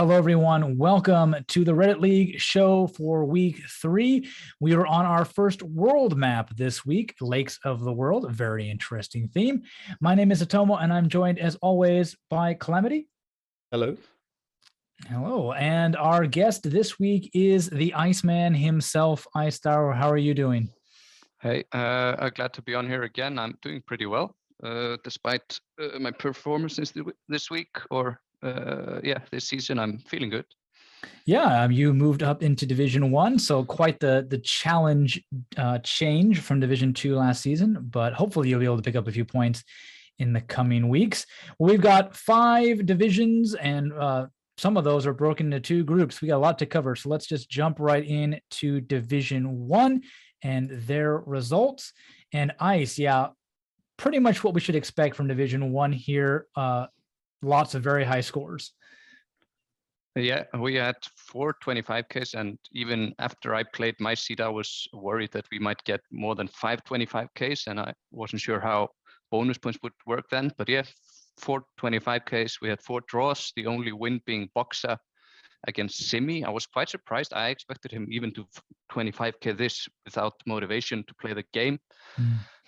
Hello, everyone. Welcome to the Reddit League show for week 3. We are on our first world map this week, Lakes of the World. A very interesting theme. My name is Zotomo, and I'm joined, as always, by Calamity. Hello. Hello. And our guest this week is the Iceman himself, IceTharu. How are you doing? Hey, glad to be on here again. I'm doing pretty well, despite my performances this week or this season. I'm feeling good. Yeah, you moved up into Division 1, so quite the challenge change from Division 2 last season, but hopefully you'll be able to pick up a few points in the coming weeks. We've got 5 divisions, and some of those are broken into 2 groups. We got a lot to cover, so let's just jump right in to Division 1 and their results. And Ice, yeah, pretty much what we should expect from Division 1 here. Lots of very high scores. Yeah, we had 4 25Ks, and even after I played my seed, I was worried that we might get more than 5 25Ks, and I wasn't sure how bonus points would work then. But yeah, 4 25Ks, we had 4 draws, the only win being Boxa against Simi. I was quite surprised. I expected him even to 25K this without motivation to play the game.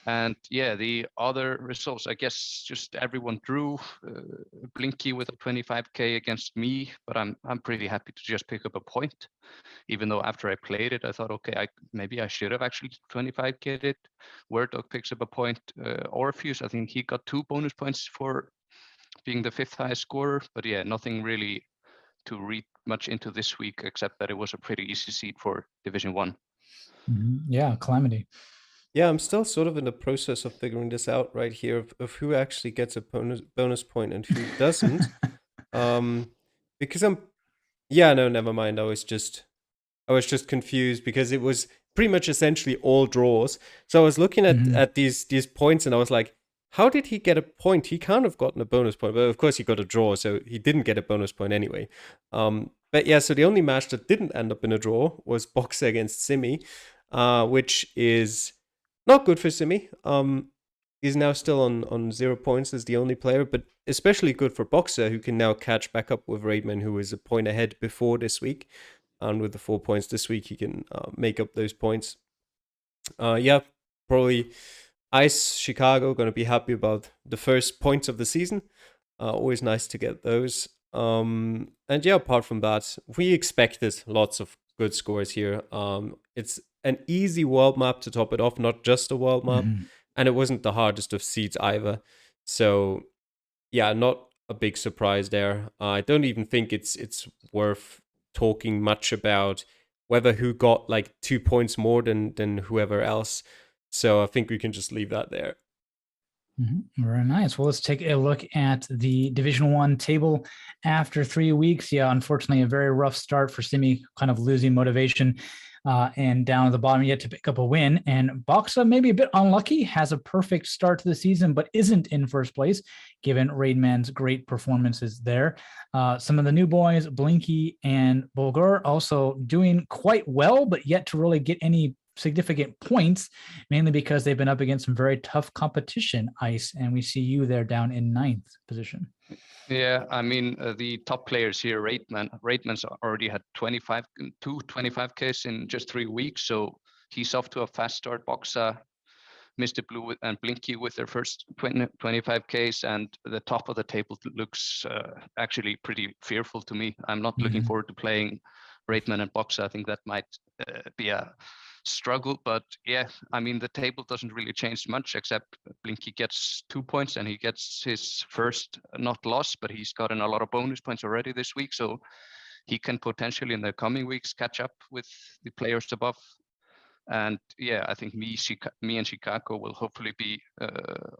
And yeah, the other results, I guess just everyone drew. Blinky with a 25K against me, but I'm pretty happy to just pick up a point. Even though after I played it, I thought, okay, maybe I should have actually 25K'd it. Word Dog picks up a point. Orpheus, I think he got 2 bonus points for being the 5th highest scorer. But yeah, nothing really to read much into this week, except that it was a pretty easy seed for Division 1. Yeah, Calamity. Yeah, I'm still sort of in the process of figuring this out right here of who actually gets a bonus point and who doesn't. Because never mind. I was just confused because it was pretty much essentially all draws. So I was looking at these points and I was like, how did he get a point? He can't have gotten a bonus point, but of course he got a draw, so he didn't get a bonus point anyway. But yeah, so the only match that didn't end up in a draw was Boxer against Simi, which is not good for Simi. He's now still on 0 points as the only player, but especially good for Boxer, who can now catch back up with Raidman, who was a point ahead before this week. And with the 4 points this week, he can make up those points. Probably Ice Chicago going to be happy about the first points of the season. Always nice to get those. And yeah, apart from that, we expected lots of good scores here. It's an easy world map to top it off, not just a world map. And it wasn't the hardest of seeds either. So yeah, not a big surprise there. I don't even think it's worth talking much about whether who got like 2 points more than whoever else. So I think we can just leave that there. Very nice. Well, let's take a look at the Division 1 table after 3 weeks. Yeah, unfortunately, a very rough start for Simi, kind of losing motivation and down at the bottom yet to pick up a win. And Boxa, maybe a bit unlucky, has a perfect start to the season, but isn't in first place, given Raidman's great performances there. Some of the new boys, Blinky and Bulgur, also doing quite well, but yet to really get any significant points, mainly because they've been up against some very tough competition, Ice, and we see you there down in 9th position. Yeah, I mean, the top players here, Raidman's already had 2 25Ks in just 3 weeks, so he's off to a fast start. Boxa, Mr. Blue and Blinky with their first 25Ks, and the top of the table looks actually pretty fearful to me. I'm not looking forward to playing Raidman and Boxa. I think that might be a struggle, but yeah, I mean, the table doesn't really change much, except Blinky gets 2 points and he gets his first not loss, but he's gotten a lot of bonus points already this week, so he can potentially in the coming weeks catch up with the players above. And yeah, I think me and Chicago will hopefully be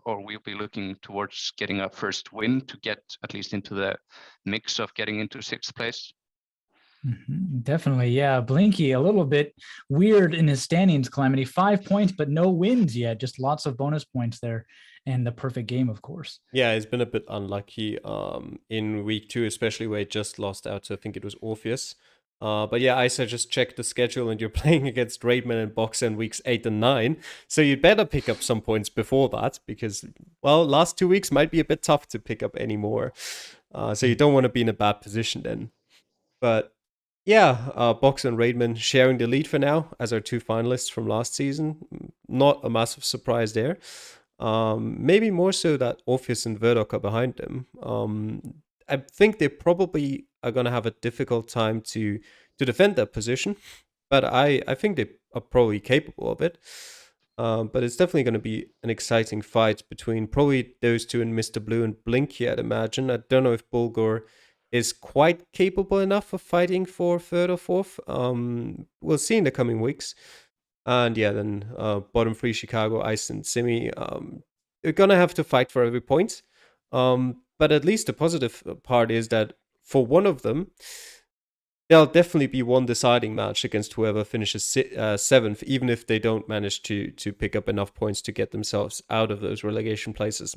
or we'll be looking towards getting a first win to get at least into the mix of getting into 6th place. Definitely. Yeah. Blinky, a little bit weird in his standings, Calamity. 5 points, but no wins yet. Just lots of bonus points there. And the perfect game, of course. Yeah, he's been a bit unlucky in week 2, especially where he just lost out to, I think it was Orpheus. But yeah, I just checked the schedule and you're playing against Raidman and Boxer in weeks 8 and 9. So you'd better pick up some points before that because, well, last 2 weeks might be a bit tough to pick up any more. So you don't want to be in a bad position then. But yeah, Boxer and Raidman sharing the lead for now as our two finalists from last season. Not a massive surprise there. Maybe more so that Orpheus and Verdok are behind them. I think they probably are going to have a difficult time to defend their position, but I think they are probably capable of it. But it's definitely going to be an exciting fight between probably those two and Mr. Blue and Blinky, I'd imagine. I don't know if Bulgur is quite capable enough of fighting for third or fourth. We'll see in the coming weeks. And yeah, then bottom three, Chicago, Iceland, Simi. You're going to have to fight for every point. But at least the positive part is that for one of them, there'll definitely be one deciding match against whoever finishes seventh, even if they don't manage to pick up enough points to get themselves out of those relegation places.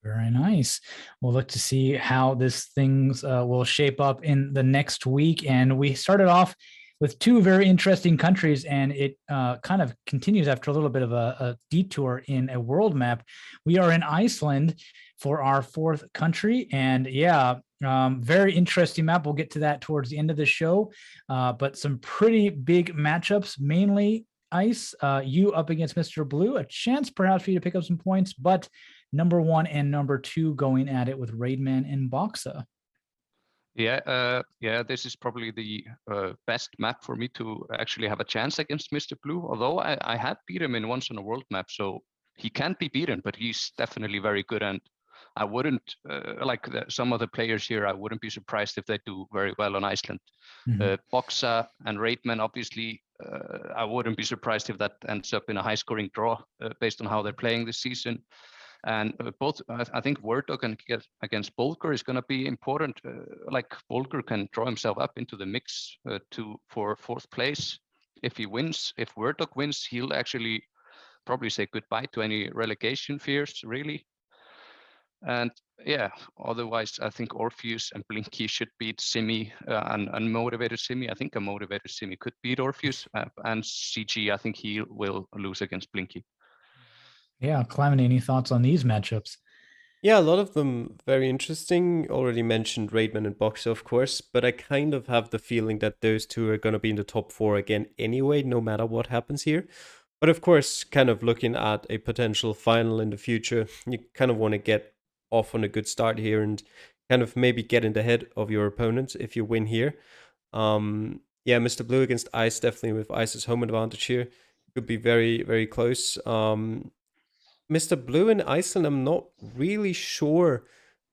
Very nice. We'll look to see how this things will shape up in the next week. And we started off with two very interesting countries, and it kind of continues after a little bit of a detour in a world map. We are in Iceland for our fourth country, and yeah, very interesting map. We'll get to that towards the end of the show, but some pretty big matchups, mainly Ice, you up against Mr. Blue, a chance perhaps for you to pick up some points, but number one and number two going at it with Raidman and Boxa. Yeah, this is probably the best map for me to actually have a chance against Mr. Blue. Although I have beat him in once on a world map, so he can't be beaten. But he's definitely very good, and I wouldn't some of the players here. I wouldn't be surprised if they do very well on Iceland. Boxa and Raidman, obviously, I wouldn't be surprised if that ends up in a high-scoring draw based on how they're playing this season. And both, I think Wordog against Bulgur is going to be important. Bulgur can draw himself up into the mix for fourth place if he wins. If Wordog wins, he'll actually probably say goodbye to any relegation fears, really. And yeah, otherwise, I think Orpheus and Blinky should beat Simi, and unmotivated Simi. I think a motivated Simi could beat Orpheus, and CG, I think he will lose against Blinky. Yeah, Calamity, any thoughts on these matchups? Yeah, a lot of them very interesting. Already mentioned Raidman and Boxer, of course, but I kind of have the feeling that those two are going to be in the top four again anyway, no matter what happens here. But of course, kind of looking at a potential final in the future, you kind of want to get off on a good start here and kind of maybe get in the head of your opponent if you win here. Yeah, Mr. Blue against Ice, definitely with Ice's home advantage here. Could be very, very close. Mr. Blue in Iceland, I'm not really sure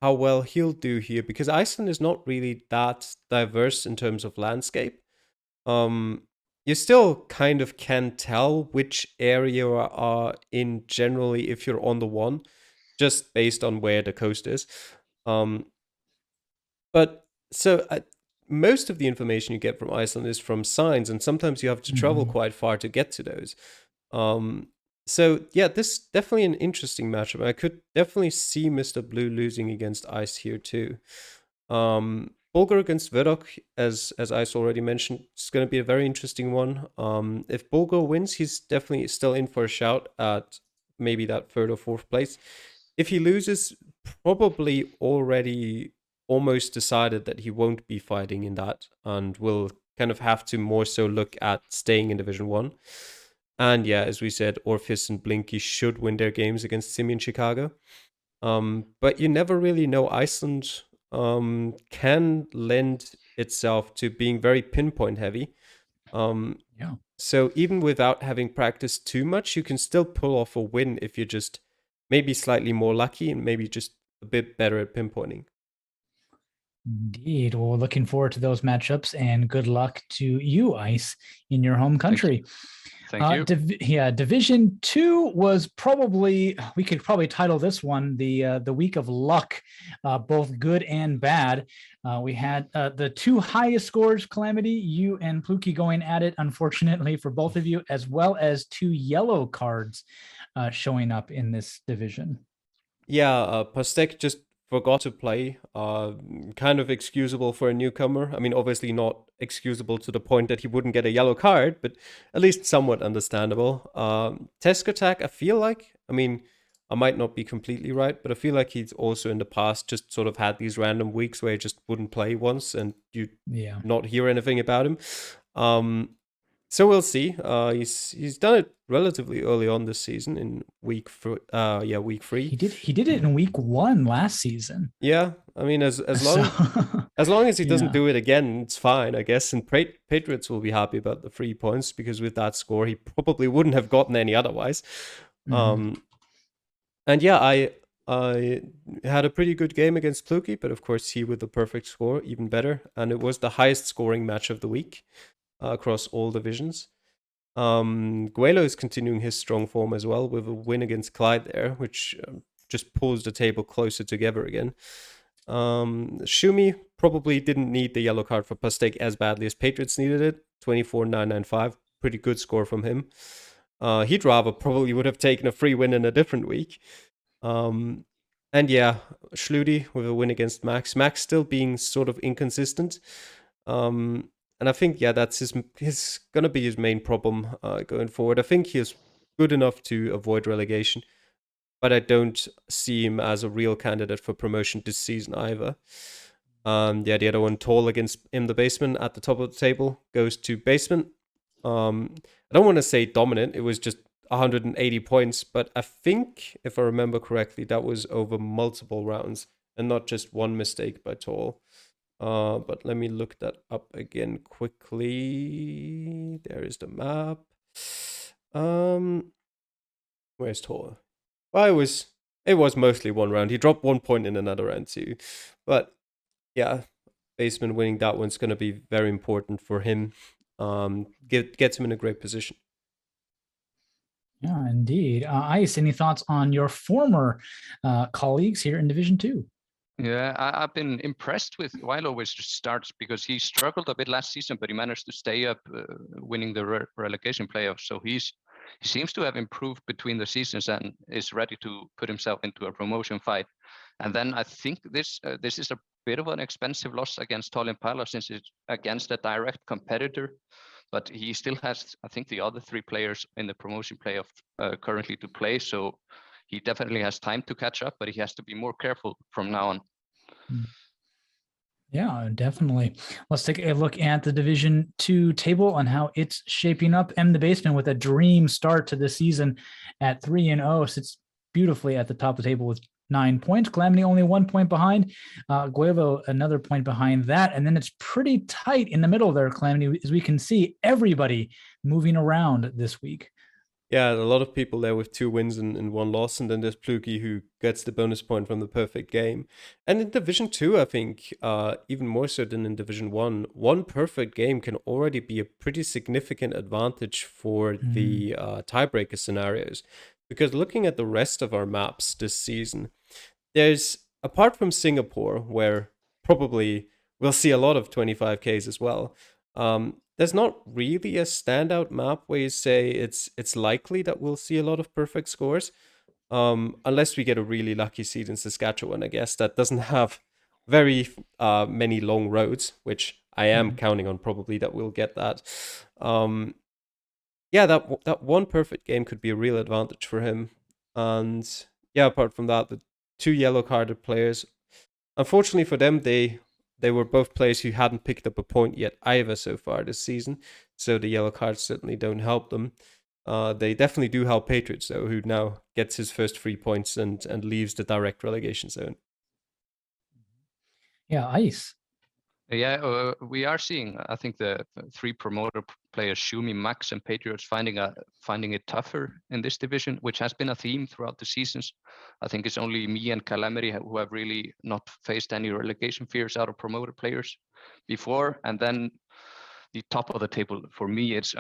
how well he'll do here because Iceland is not really that diverse in terms of landscape. You still kind of can tell which area you are in generally if you're on the one, just based on where the coast is. But so most of the information you get from Iceland is from signs, and sometimes you have to travel quite far to get to those. So yeah, this is definitely an interesting matchup. I could definitely see Mr. Blue losing against Ice here too. Bulgur against Verdok, as Ice already mentioned, it's going to be a very interesting one. If Bulgur wins, he's definitely still in for a shout at maybe that third or fourth place. If he loses, probably already almost decided that he won't be fighting in that and will kind of have to more so look at staying in Division 1. And yeah, as we said, Orpheus and Blinky should win their games against Simi and Chicago. But you never really know. Iceland can lend itself to being very pinpoint heavy. Yeah. So even without having practiced too much, you can still pull off a win if you're just maybe slightly more lucky and maybe just a bit better at pinpointing. Indeed. Well, looking forward to those matchups, and good luck to you, Ice, in your home country. Thank you. Division 2 was probably, we could probably title this one the week of luck, both good and bad. We had the two highest scores, Calamity, you and Pluki, going at it, unfortunately for both of you, as well as two yellow cards showing up in this division. Yeah, Pastek just forgot to play. Kind of excusable for a newcomer. I mean, obviously not excusable to the point that he wouldn't get a yellow card, but at least somewhat understandable. Tesk attack, I feel like. I mean, I might not be completely right, but I feel like he's also in the past just sort of had these random weeks where he just wouldn't play once and you not hear anything about him. So we'll see. He's done it relatively early on this season in week 3. He did it in week 1 last season. Yeah, I mean, as long as he doesn't do it again, it's fine, I guess. And Patriots will be happy about the 3 points because with that score, he probably wouldn't have gotten any otherwise. And yeah, I had a pretty good game against Pluki, but of course he with the perfect score, even better. And it was the highest scoring match of the week across all divisions. Guelo is continuing his strong form as well with a win against Clyde there, which just pulls the table closer together again. Shumi probably didn't need the yellow card for Pastek as badly as Patriots needed it. 24,995, pretty good score from him. He'd rather probably would have taken a free win in a different week. And yeah, Schludi with a win against Max. Max still being sort of inconsistent. And I think, yeah, that's his gonna be his main problem going forward. I think he's good enough to avoid relegation, but I don't see him as a real candidate for promotion this season either. Yeah, the other one, Tall against In the Basement at the top of the table, goes to Basement. I don't want to say dominant, it was just 180 points, but I think, if I remember correctly, that was over multiple rounds and not just one mistake by Tall. But let me look that up again quickly. There is the map. Where's Tall? Well, it was mostly one round. He dropped 1 point in another round too. But yeah, Basement winning that one's going to be very important for him. Gets him in a great position. Yeah, indeed. Ice, any thoughts on your former colleagues here in Division 2? Yeah, I've been impressed with Wilo with starts because he struggled a bit last season, but he managed to stay up, winning the relegation playoffs. So he seems to have improved between the seasons and is ready to put himself into a promotion fight. And then I think this is a bit of an expensive loss against Tall Impala since it's against a direct competitor. But he still has, I think, the other 3 players in the promotion playoff currently to play. So he definitely has time to catch up, but he has to be more careful from now on. Yeah, definitely. Let's take a look at the Division 2 table and how it's shaping up. In the Basement with a dream start to the season at 3-0, sits beautifully at the top of the table with 9 points. Calamity only 1 point behind. Guevo another point behind that. And then it's pretty tight in the middle there, Calamity, as we can see everybody moving around this week. Yeah, a lot of people there with 2 wins and 1 loss, and then there's Pluki who gets the bonus point from the perfect game. And in Division 2, I think, even more so than in Division 1, 1 perfect game can already be a pretty significant advantage for the tiebreaker scenarios. Because looking at the rest of our maps this season, there's, apart from Singapore, where probably we'll see a lot of 25Ks as well, there's not really a standout map where you say it's likely that we'll see a lot of perfect scores, unless we get a really lucky seed in Saskatchewan, I guess, that doesn't have very many long roads, which I am counting on probably that we'll get that. Yeah, that 1 perfect game could be a real advantage for him. And yeah, apart from that, the 2 yellow carded players, unfortunately for them, they were both players who hadn't picked up a point yet either so far this season, so the yellow cards certainly don't help them. They definitely do help Patriots, though, who now gets his first 3 points and leaves the direct relegation zone. Yeah, Ice. Yeah, we are seeing, I think, the 3 promoter players, Shumi, Max, and Patriots, finding it tougher in this division, which has been a theme throughout the seasons. I think it's only me and Calamity who have really not faced any relegation fears out of promoter players before. And then the top of the table, for me, it's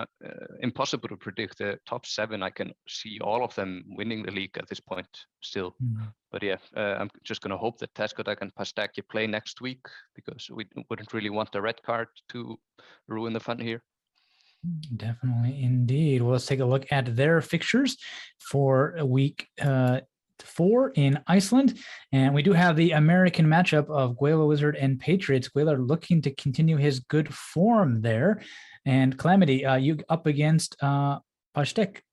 impossible to predict. The top 7, I can see all of them winning the league at this point still. But yeah, I'm just going to hope that Teskodak and Pastaki play next week, because we wouldn't really want the red card to ruin the fun here. Definitely, indeed. Well, let's take a look at their fixtures for week 4 in Iceland. And we do have the American matchup of Guelo Wizard and Patriots. Guelo looking to continue his good form there. And Calamity, you up against Pastek.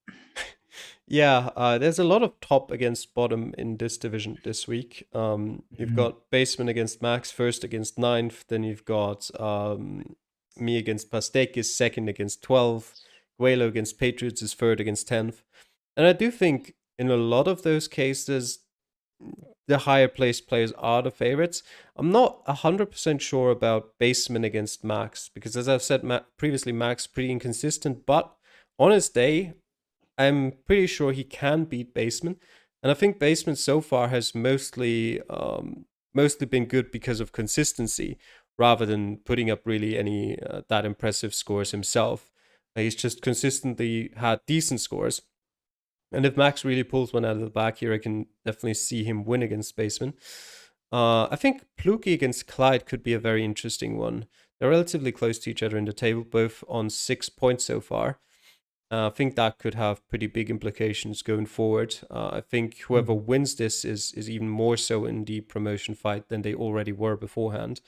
Yeah, there's a lot of top against bottom in this division this week. You've got Basement against Max, first against ninth. Then you've got me against Pastekis, second against 12. Guelo against Patriots is third against 10th. And I do think in a lot of those cases, the higher placed players are the favorites. I'm not 100% sure about Basement against Max, because as I've said previously, Max pretty inconsistent, but on his day, I'm pretty sure he can beat Basement. And I think Basement so far has mostly been good because of consistency, rather than putting up really any that impressive scores himself. He's just consistently had decent scores. And if Max really pulls one out of the back here, I can definitely see him win against Basement. I think Pluki against Clyde could be a very interesting one. They're relatively close to each other in the table, both on 6 points so far. I think that could have pretty big implications going forward. I think whoever wins this is even more so in the promotion fight than they already were beforehand.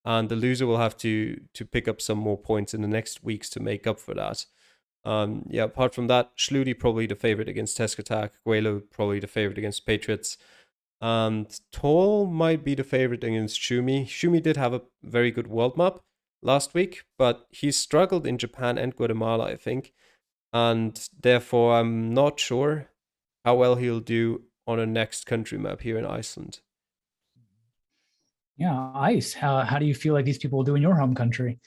And the loser will have to pick up some more points in the next weeks to make up for that. Apart from that, Schluti probably the favorite against Tesk Attack, Guelo probably the favorite against Patriots, and Tall might be the favorite against Shumi. Shumi did have a very good world map last week, but he struggled in Japan and Guatemala, I think, and therefore I'm not sure how well he'll do on a next country map here in Iceland. Yeah, Ice. How do you feel like these people will do in your home country?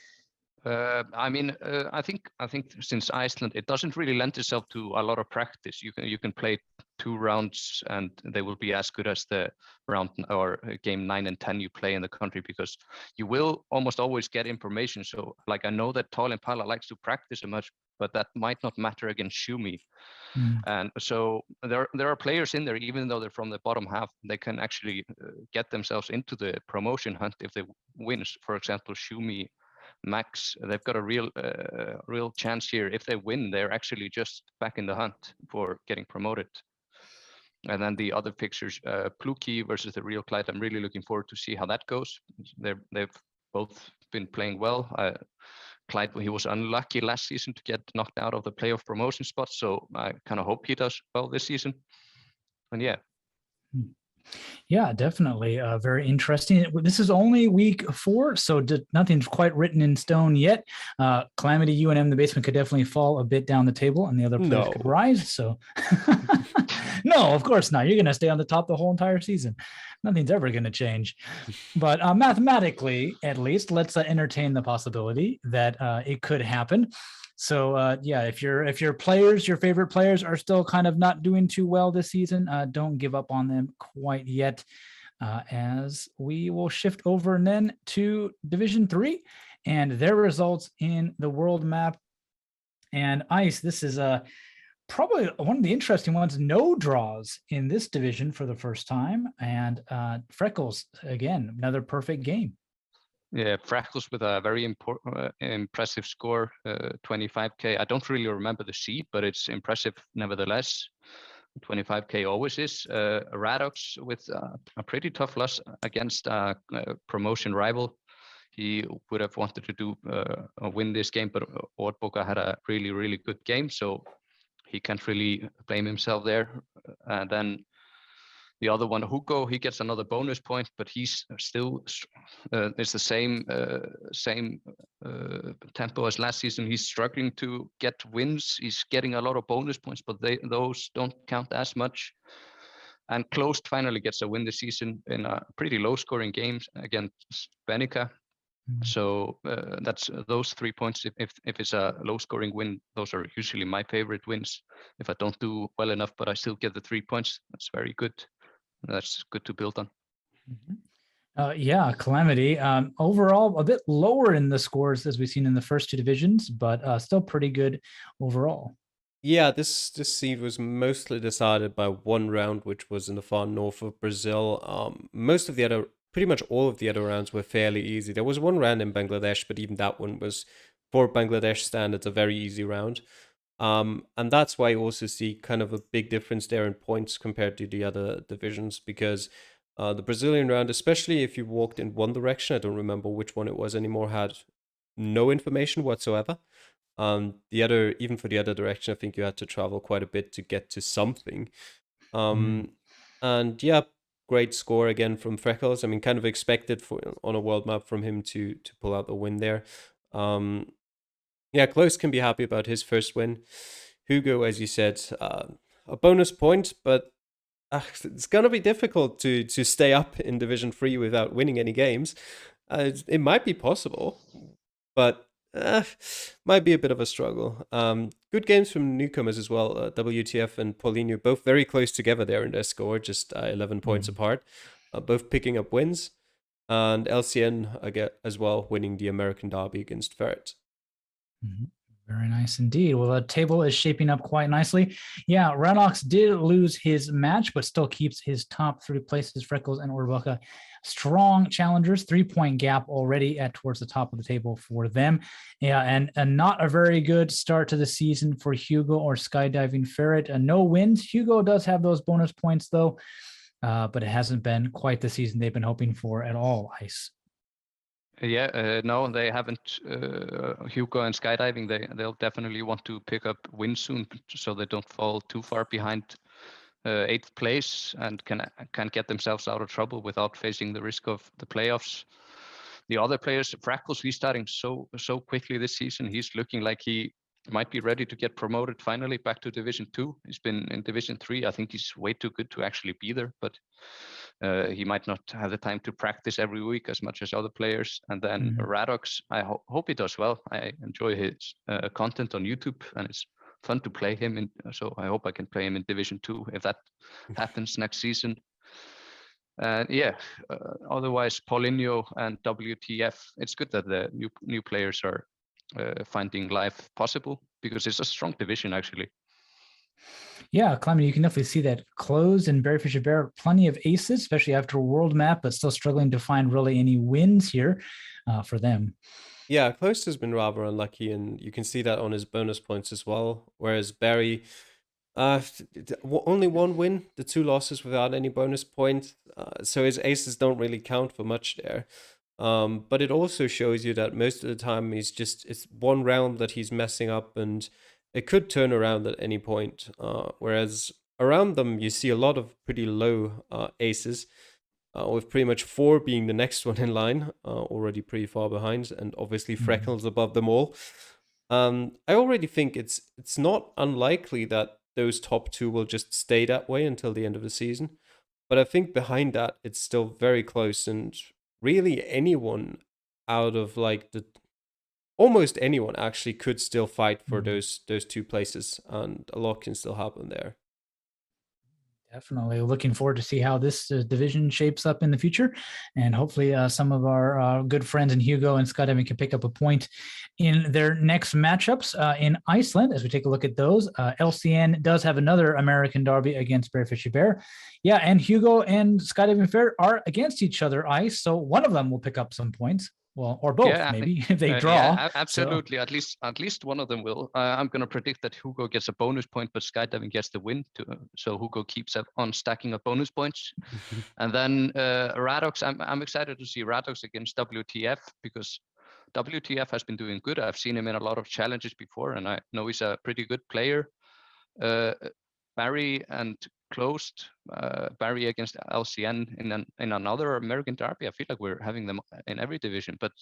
I think since Iceland, it doesn't really lend itself to a lot of practice. You can play 2 rounds and they will be as good as the round or game 9 and 10 you play in the country, because you will almost always get information. So like, I know that Tal Impala likes to practice so much, but that might not matter against Shumi. And so there are players in there, even though they're from the bottom half, they can actually get themselves into the promotion hunt if they win. For example, Shumi, Max, they've got a real chance here. If they win, they're actually just back in the hunt for getting promoted. And then the other fixtures, Pluki versus the real Clyde, I'm really looking forward to see how that goes. They've both been playing well. Clyde, he was unlucky last season to get knocked out of the playoff promotion spot, so I kind of hope he does well this season. And yeah. Yeah, definitely. Very interesting. This is only week 4, so nothing's quite written in stone yet. Calamity, UNM, the Basement could definitely fall a bit down the table, and the other players could rise. So, no, of course not. You're going to stay on the top the whole entire season. Nothing's ever going to change. But mathematically, at least, let's entertain the possibility that it could happen. So if your players, your favorite players, are still kind of not doing too well this season, don't give up on them quite yet, as we will shift over then to Division 3 and their results in the world map. And Ice, this is probably one of the interesting ones. No draws in this division for the first time, and Freckles, again, another perfect game. Yeah, Freckles with a very impressive score, 25k. I don't really remember the seed, but it's impressive nevertheless. 25k always is. Radox with a pretty tough loss against a promotion rival. He would have wanted to do win this game, but Ortboga had a really good game, so he can't really blame himself there. And then the other one, Hugo, he gets another bonus point, but he's still it's the same tempo as last season. He's struggling to get wins. He's getting a lot of bonus points, but those don't count as much. And Closed finally gets a win this season in a pretty low-scoring game against Benica. So that's those 3 points. If it's a low-scoring win, those are usually my favorite wins. If I don't do well enough, but I still get the 3 points, that's very good. That's good to build on. Calamity. Overall, a bit lower in the scores as we've seen in the first 2 divisions, but still pretty good overall. Yeah, this seed was mostly decided by one round, which was in the far north of Brazil. Pretty much all of the other rounds were fairly easy. There was one round in Bangladesh, but even that one was, for Bangladesh standards, a very easy round. And that's why you also see kind of a big difference there in points compared to the other divisions, because the Brazilian round, especially if you walked in one direction, I don't remember which one it was anymore, had no information whatsoever. Even for the other direction, I think you had to travel quite a bit to get to something. Mhm. And yeah, great score again from Freckles. I mean, kind of expected on a world map from him to pull out the win there. Yeah, Close can be happy about his first win. Hugo, as you said, a bonus point, but it's gonna be difficult to stay up in Division 3 without winning any games. It might be possible, but might be a bit of a struggle. Good games from newcomers as well. WTF and Paulinho both very close together there in their score, just 11 points apart. Both picking up wins, and LCN as well winning the American Derby against Ferret. Mhm. Very nice indeed. Well, the table is shaping up quite nicely. Yeah, Ranox did lose his match, but still keeps his top 3 places. Freckles and Orbuka, strong challengers, 3-point gap already at towards the top of the table for them. Yeah, and not a very good start to the season for Hugo or Skydiving Ferret. No wins. Hugo does have those bonus points though, but it hasn't been quite the season they've been hoping for at all. Ice. Yeah, no, they haven't. Hugo and skydiving, they'll definitely want to pick up wins soon, so they don't fall too far behind 8th place and can get themselves out of trouble without facing the risk of the playoffs. The other players, Freckles, he's starting so quickly this season. He's looking like he might be ready to get promoted finally back to Division 2. He's been in Division 3. I think he's way too good to actually be there, but he might not have the time to practice every week as much as other players. And then Radox, I hope he does well. I enjoy his content on YouTube, and it's fun to play him. So I hope I can play him in Division 2 if that happens next season. Yeah, otherwise, Paulinho and WTF, it's good that the new players are finding life possible, because it's a strong division, actually. Yeah, Calamity, you can definitely see that Closed and Berryfisher Bear, plenty of aces, especially after a world map, but still struggling to find really any wins here for them. Yeah, Close has been rather unlucky, and you can see that on his bonus points as well. Whereas Barry, only one win, the 2 losses without any bonus points, so his aces don't really count for much there. But it also shows you that most of the time it's one round that he's messing up, and it could turn around at any point. Whereas around them, you see a lot of pretty low aces, with pretty much 4 being the next one in line, already pretty far behind, and obviously Freckles above them all. I already think it's not unlikely that those top 2 will just stay that way until the end of the season. But I think behind that, it's still very close, and really anyone out of like almost anyone actually could still fight for those 2 places, and a lot can still happen there. Definitely looking forward to see how this division shapes up in the future, and hopefully some of our good friends in Hugo and Skydiving can pick up a point in their next matchups in Iceland. As we take a look at those, LCN does have another American Derby against Bearfishy Bear. Yeah, and Hugo and Skydiving Fair are against each other, Ice. So one of them will pick up some points. Well, or both, Yeah, maybe, if they draw. Yeah, absolutely. So. At least one of them will. I'm going to predict that Hugo gets a bonus point, but Skydiving gets the win. So Hugo keeps on stacking up bonus points. And then Radox, I'm excited to see Radox against WTF, because WTF has been doing good. I've seen him in a lot of challenges before, and I know he's a pretty good player. Barry and Closed, Barry against LCN in another American Derby. I feel like we're having them in every division, but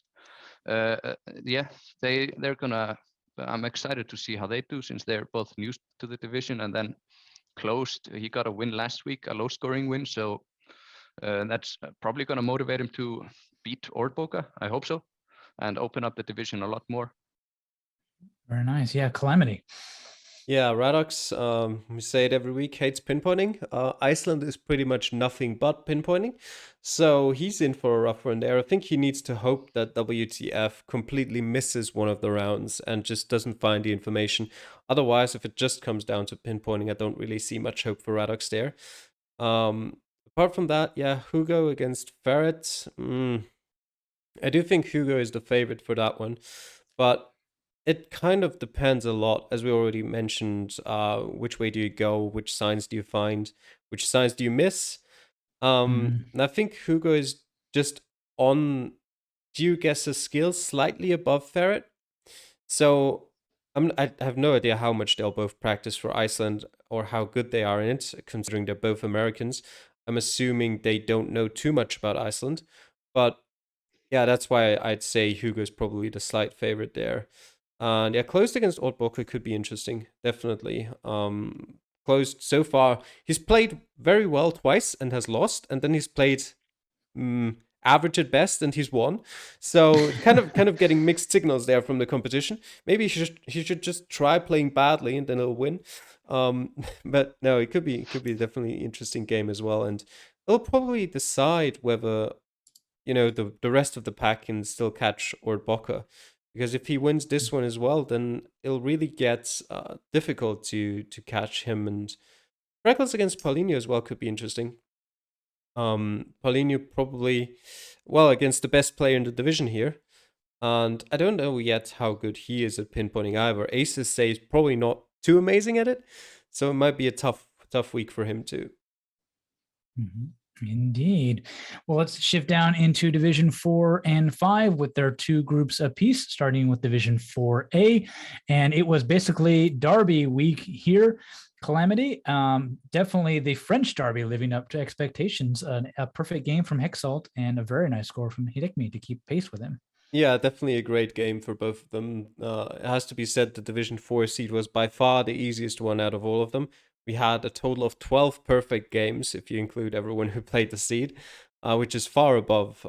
yeah, they're gonna. I'm excited to see how they do, since they're both new to the division. And then Closed, he got a win last week, a low-scoring win, so that's probably gonna motivate him to beat Ordboka. I hope so, and open up the division a lot more. Very nice. Yeah, Calamity. Yeah, Radox, we say it every week, hates pinpointing. Iceland is pretty much nothing but pinpointing. So he's in for a rough one there. I think he needs to hope that WTF completely misses one of the rounds and just doesn't find the information. Otherwise, if it just comes down to pinpointing, I don't really see much hope for Radox there. Apart from that, yeah, Hugo against Ferret. I do think Hugo is the favorite for that one. But it kind of depends a lot, as we already mentioned. Which way do you go? Which signs do you find? Which signs do you miss? And I think Hugo is just on Geoguessr skills slightly above Ferret. So I have no idea how much they'll both practice for Iceland or how good they are in it, considering they're both Americans. I'm assuming they don't know too much about Iceland, but yeah, that's why I'd say Hugo's probably the slight favorite there. And yeah, closed against Otboka could be interesting, definitely. Closed so far, he's played very well twice and has lost, and then he's played average at best and he's won. So kind of getting mixed signals there from the competition. Maybe he should just try playing badly and then he'll win. But no, it could be definitely an interesting game as well, and it'll probably decide whether the rest of the pack can still catch Ordboka. Because if he wins this one as well, then it'll really get difficult to catch him. And Freckles against Paulinho as well could be interesting. Paulinho probably, well, against the best player in the division here. And I don't know yet how good he is at pinpointing either. Aces say he's probably not too amazing at it. So it might be a tough week for him too. Mm-hmm. Indeed. Well, let's shift down into Division 4 and 5 with their two groups apiece, starting with Division 4A. And it was basically Derby week here. Calamity, definitely the French Derby living up to expectations. A perfect game from Hexalt and a very nice score from Hidekmi to keep pace with him. Yeah, definitely a great game for both of them. It has to be said the Division 4 seed was by far the easiest one out of all of them. We had a total of 12 perfect games, if you include everyone who played the seed, which is far above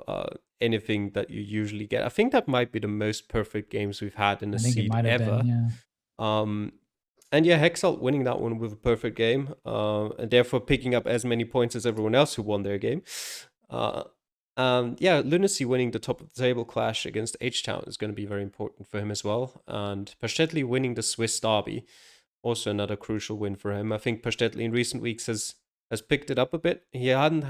anything that you usually get. I think that might be the most perfect games we've had in the seed ever. Been, yeah. And yeah, Hexalt winning that one with a perfect game, and therefore picking up as many points as everyone else who won their game. Yeah, Lunacy winning the top of the table clash against H-Town is going to be very important for him as well. And Pashtetli winning the Swiss Derby, also another crucial win for him. I think Pashtetli in recent weeks has picked it up a bit. He didn't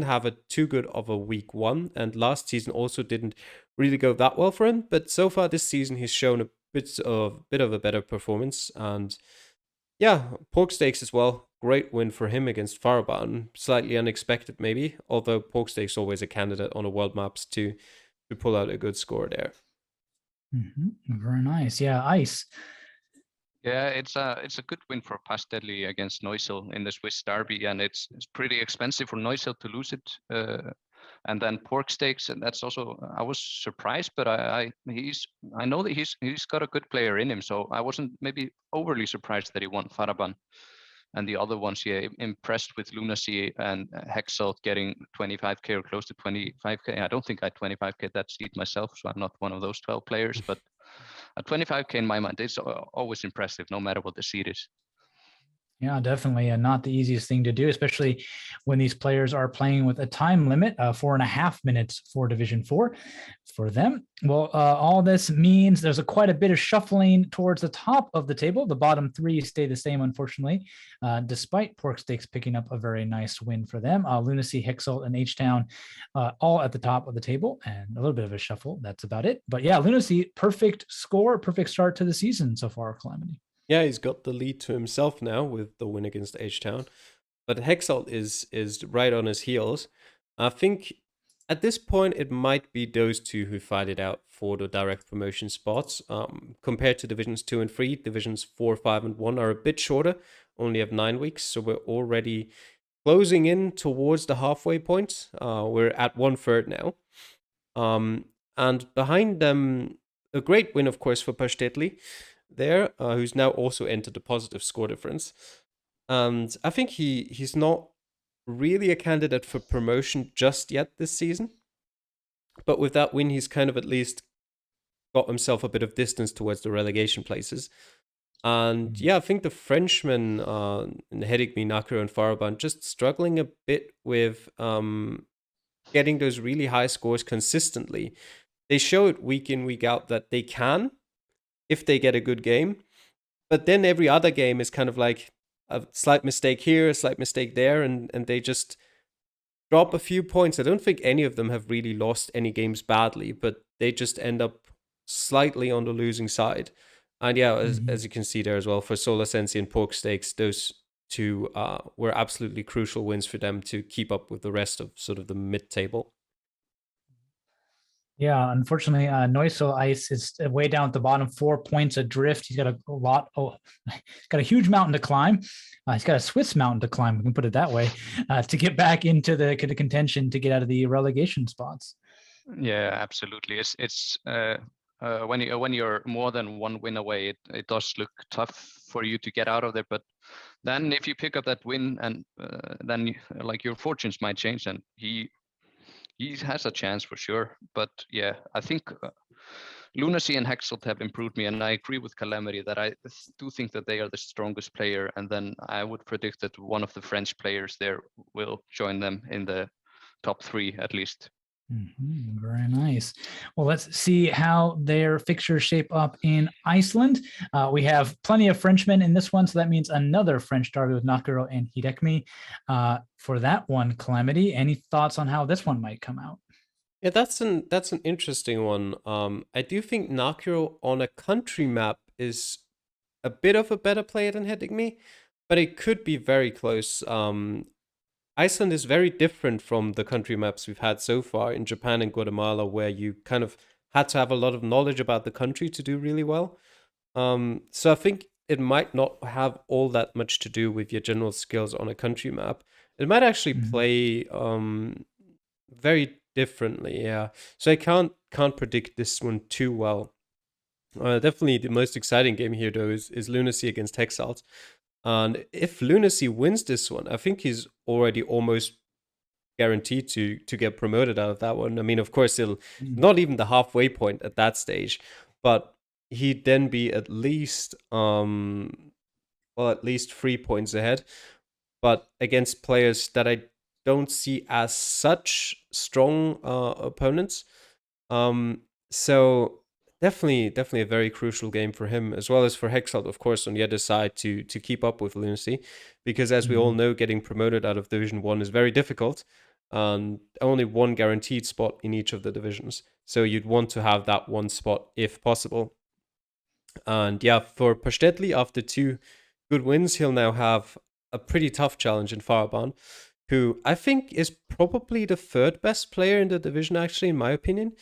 have a too good of a week one, and last season also didn't really go that well for him. But so far this season, he's shown a bit of a better performance. And yeah, Pork Steaks as well. Great win for him against Faraban. Slightly unexpected, maybe, although Pork Steaks always a candidate on the world maps to pull out a good score there. Mm-hmm. Very nice. Yeah, Ice. Yeah, it's a good win for Pasteli against Neusel in the Swiss Derby, and it's pretty expensive for Neusel to lose it. And then Pork Steaks, and that's also, I was surprised, but I know that he's got a good player in him, so I wasn't maybe overly surprised that he won Faraban. And the other ones, yeah, impressed with Lunacy and Hexalt getting 25k or close to 25k. I don't think I 25k that seed myself, so I'm not one of those 12 players, but a 25k in my mind is always impressive, no matter what the seed is. Yeah, definitely. And not the easiest thing to do, especially when these players are playing with a time limit, 4.5 minutes for Division 4 for them. Well, all this means there's quite a bit of shuffling towards the top of the table. The bottom three stay the same, unfortunately, despite Pork Steaks picking up a very nice win for them. Lunacy, Hexalt, and H-Town all at the top of the table, and a little bit of a shuffle. That's about it. But yeah, Lunacy, perfect score, perfect start to the season so far, Calamity. Yeah, he's got the lead to himself now with the win against H-Town. But Hexalt is right on his heels. I think at this point it might be those two who fight it out for the direct promotion spots. Compared to Divisions 2 and 3, Divisions 4, 5, and 1 are a bit shorter, only have 9 weeks, so we're already closing in towards the halfway point. We're at 1/3 now. And behind them, a great win, of course, for Pashtetli there, who's now also entered a positive score difference. And I think he's not really a candidate for promotion just yet this season. But with that win, he's kind of at least got himself a bit of distance towards the relegation places. And yeah, I think the Frenchmen, Hedegmi, Nakiro, and Faraban, just struggling a bit with getting those really high scores consistently. They show it week in, week out that they can, if they get a good game. But then every other game is kind of like a slight mistake here, a slight mistake there, and they just drop a few points. I don't think any of them have really lost any games badly, but they just end up slightly on the losing side. And yeah, as you can see there as well, for Solar Sensi and Pork Steaks, those two were absolutely crucial wins for them to keep up with the rest of sort of the mid-table. Yeah, unfortunately, Neusel Ice is way down at the bottom, 4 points adrift. He's got a lot. Oh, he's got a huge mountain to climb. He's got a Swiss mountain to climb. We can put it that way, to get back into the contention to get out of the relegation spots. Yeah, absolutely. It's when you're more than one win away, it does look tough for you to get out of there. But then if you pick up that win, and then like your fortunes might change, and he has a chance for sure. But yeah, I think Lunacy and Hexelt have improved me, and I agree with Calamity that I do think that they are the strongest player. And then I would predict that one of the French players there will join them in the top 3 at least. Very nice. Well, let's see how their fixtures shape up in Iceland. We have plenty of Frenchmen in this one, so that means another French derby with Nakuro and Hidekmi. For that one, Calamity, any thoughts on how this one might come out? Yeah, that's an interesting one. I do think Nakuro on a country map is a bit of a better player than Hidekmi, but it could be very close. Iceland is very different from the country maps we've had so far in Japan and Guatemala, where you kind of had to have a lot of knowledge about the country to do really well. So I think it might not have all that much to do with your general skills on a country map. It might actually play very differently, yeah. So I can't predict this one too well. Definitely the most exciting game here though is Lunacy against Hexalt. And if Lunacy wins this one, I think he's already almost guaranteed to get promoted out of that one. I mean, of course, he'll not even the halfway point at that stage, but he'd then be at least at least 3 points ahead. But against players that I don't see as such strong opponents. So definitely a very crucial game for him, as well as for Hexalt, of course, on the other side to keep up with Lunacy, because as we all know, getting promoted out of Division 1 is very difficult, and only one guaranteed spot in each of the divisions. So you'd want to have that one spot if possible. And yeah, for Pashtetli, after 2 good wins, he'll now have a pretty tough challenge in Faraban, who I think is probably the 3rd best player in the division, actually, in my opinion,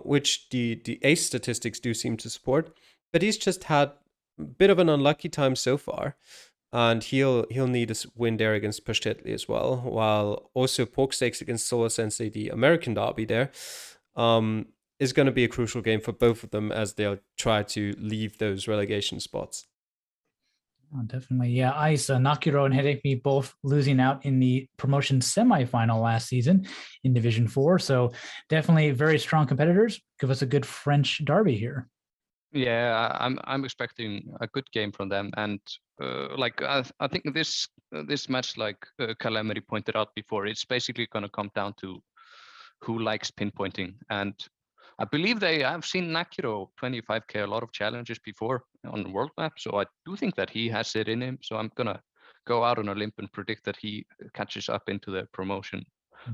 which the ace statistics do seem to support. But he's just had a bit of an unlucky time so far, and he'll need a win there against Pashtetli as well, while also Pork Steaks against Solar Sensei, the American derby there, is going to be a crucial game for both of them as they'll try to leave those relegation spots. Oh, definitely. Yeah. Ice, Nakuro and Hideki both losing out in the promotion semifinal last season in Division 4. So definitely very strong competitors. Give us a good French derby here. Yeah, I'm expecting a good game from them, and I think this match, like Calamity pointed out before, it's basically going to come down to who likes pinpointing. And I believe I've seen Nakiro 25k a lot of challenges before on the world map, so I do think that he has it in him. So I'm gonna go out on a limb and predict that he catches up into the promotion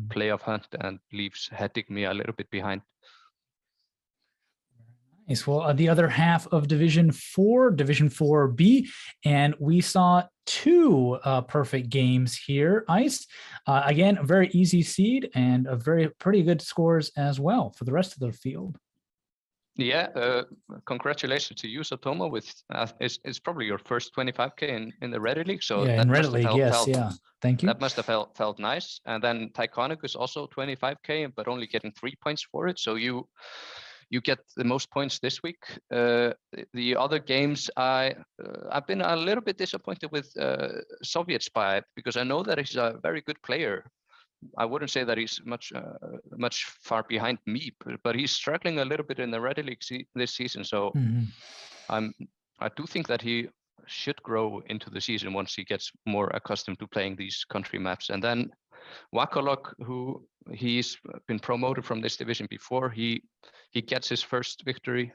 playoff hunt and leaves Hidekmi a little bit behind. Nice. Well, the other half of Division 4, Division 4B, and we saw 2 perfect games here. Ice, again, a very easy seed and a pretty good scores as well for the rest of the field. Yeah, congratulations to you, Zotomo. With it's probably your first 25k in the Reddit League. So yeah, that in Reddit League, yes, yeah. Thank you. That must have felt nice. And then Tyconic is also 25k, but only getting 3 points for it. So you get the most points this week. The other games, I've been a little bit disappointed with Soviet Spy, because I know that he's a very good player. I wouldn't say that he's much far behind me, but he's struggling a little bit in the Reddit League this season. So I do think that he should grow into the season once he gets more accustomed to playing these country maps. And then Wakolok, who he's been promoted from this division before, he gets his first victory.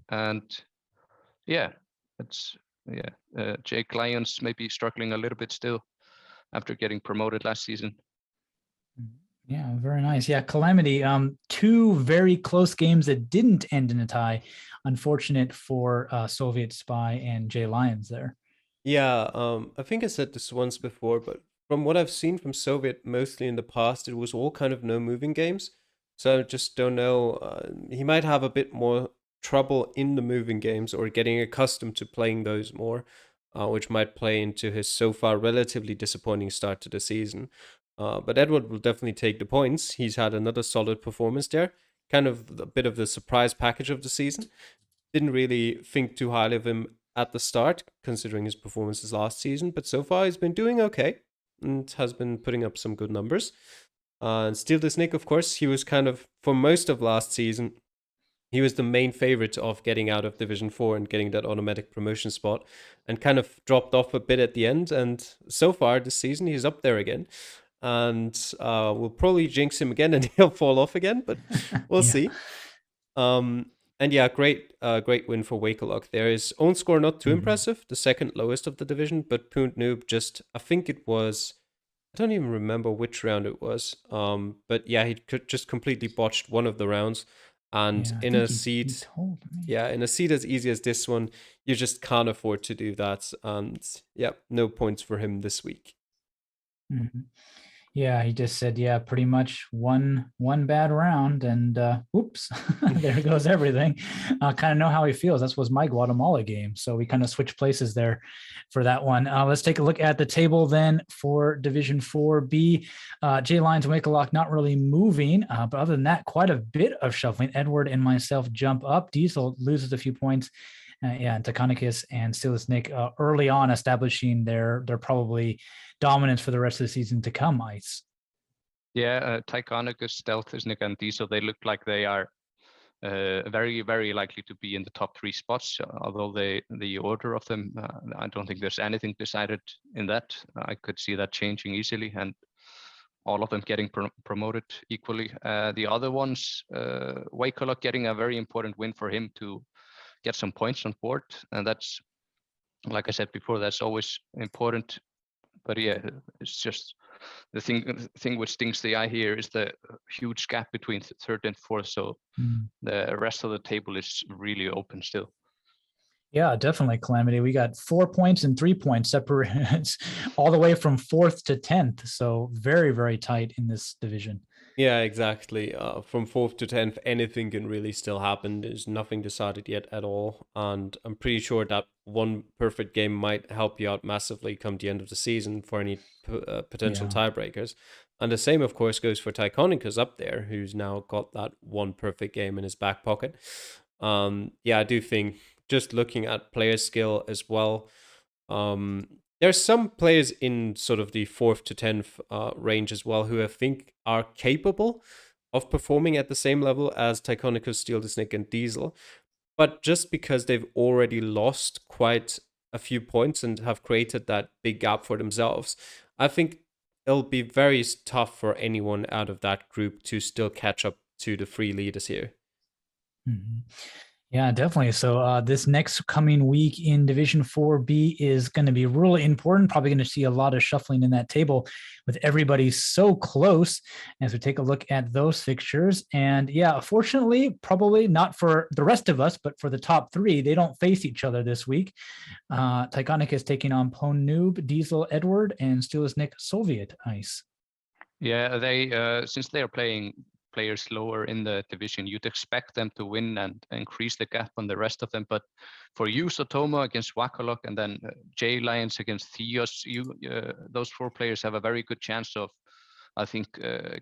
And yeah, Jake Lyons may be struggling a little bit still after getting promoted last season. Yeah, very nice. Yeah, Calamity, 2 very close games that didn't end in a tie. Unfortunate for Soviet Spy and Jay Lyons there. Yeah, I think I said this once before, but from what I've seen from Soviet mostly in the past, it was all kind of no moving games. So I just don't know. He might have a bit more trouble in the moving games or getting accustomed to playing those more, which might play into his so far relatively disappointing start to the season. But Edward will definitely take the points. He's had another solid performance there. Kind of a bit of the surprise package of the season. Didn't really think too highly of him at the start, considering his performances last season, but so far he's been doing okay and has been putting up some good numbers. And Steal the Snake, of course, he was kind of, for most of last season, he was the main favorite of getting out of Division 4 and getting that automatic promotion spot, and kind of dropped off a bit at the end. And so far this season, he's up there again. And we'll probably jinx him again and he'll fall off again, but we'll Yeah. see. And yeah, great win for Wakelok. There is own score not too impressive, the second lowest of the division, but Poont Noob just, I think it was, I don't even remember which round it was. But yeah, he just completely botched one of the rounds. And Yeah, I in think a he seed, told me. yeah, in a seed as easy as this one, you just can't afford to do that. And yeah, no points for him this week. Mhm. Yeah, he just said, yeah, pretty much one bad round, and oops, there goes everything. Kind of know how he feels. That was my Guatemala game, so we kind of switched places there for that one. Let's take a look at the table then for Division 4B. J Lions and Wakelock not really moving, but other than that, quite a bit of shuffling. Edward and myself jump up. Diesel loses a few points. Yeah, and Takanikis and Steal the Snake early on establishing their probably dominance for the rest of the season to come, Ice. Yeah, Tychonicus, Stealthisnik, and Diesel, they look like they are very, very likely to be in the top 3 spots, although the order of them, I don't think there's anything decided in that. I could see that changing easily, and all of them getting promoted equally. The other ones, Wakelock getting a very important win for him to get some points on board, and that's, like I said before, that's always important. But yeah, it's just the thing which stings the eye here is the huge gap between third and fourth. So the rest of the table is really open still. Yeah, definitely, Calamity. We got 4 points and 3 points separates all the way from 4th to 10th. So very, very tight in this division. Yeah, exactly. From 4th to 10th, anything can really still happen. There's nothing decided yet at all. And I'm pretty sure that one perfect game might help you out massively come the end of the season for any potential tiebreakers. And the same, of course, goes for Tychonicus up there, who's now got that one perfect game in his back pocket. Yeah, I do think just looking at player skill as well, there's some players in sort of the 4th to 10th range as well who I think are capable of performing at the same level as Tychonicus, Steal the Snake, and Diesel. But just because they've already lost quite a few points and have created that big gap for themselves, I think it'll be very tough for anyone out of that group to still catch up to the 3 leaders here. Yeah, definitely. So this next coming week in Division 4B is going to be really important. Probably going to see a lot of shuffling in that table with everybody so close as we take a look at those fixtures. And yeah, fortunately, probably not for the rest of us, but for the top 3, they don't face each other this week. Tychonic is taking on Poont Noob, Diesel Edward, and Steal the Snake Soviet Ice. Yeah, they since they are playing players lower in the division, you'd expect them to win and increase the gap on the rest of them. But for you, Zotomo against Wakolok, and then J Lions against Theos, those 4 players have a very good chance of, I think,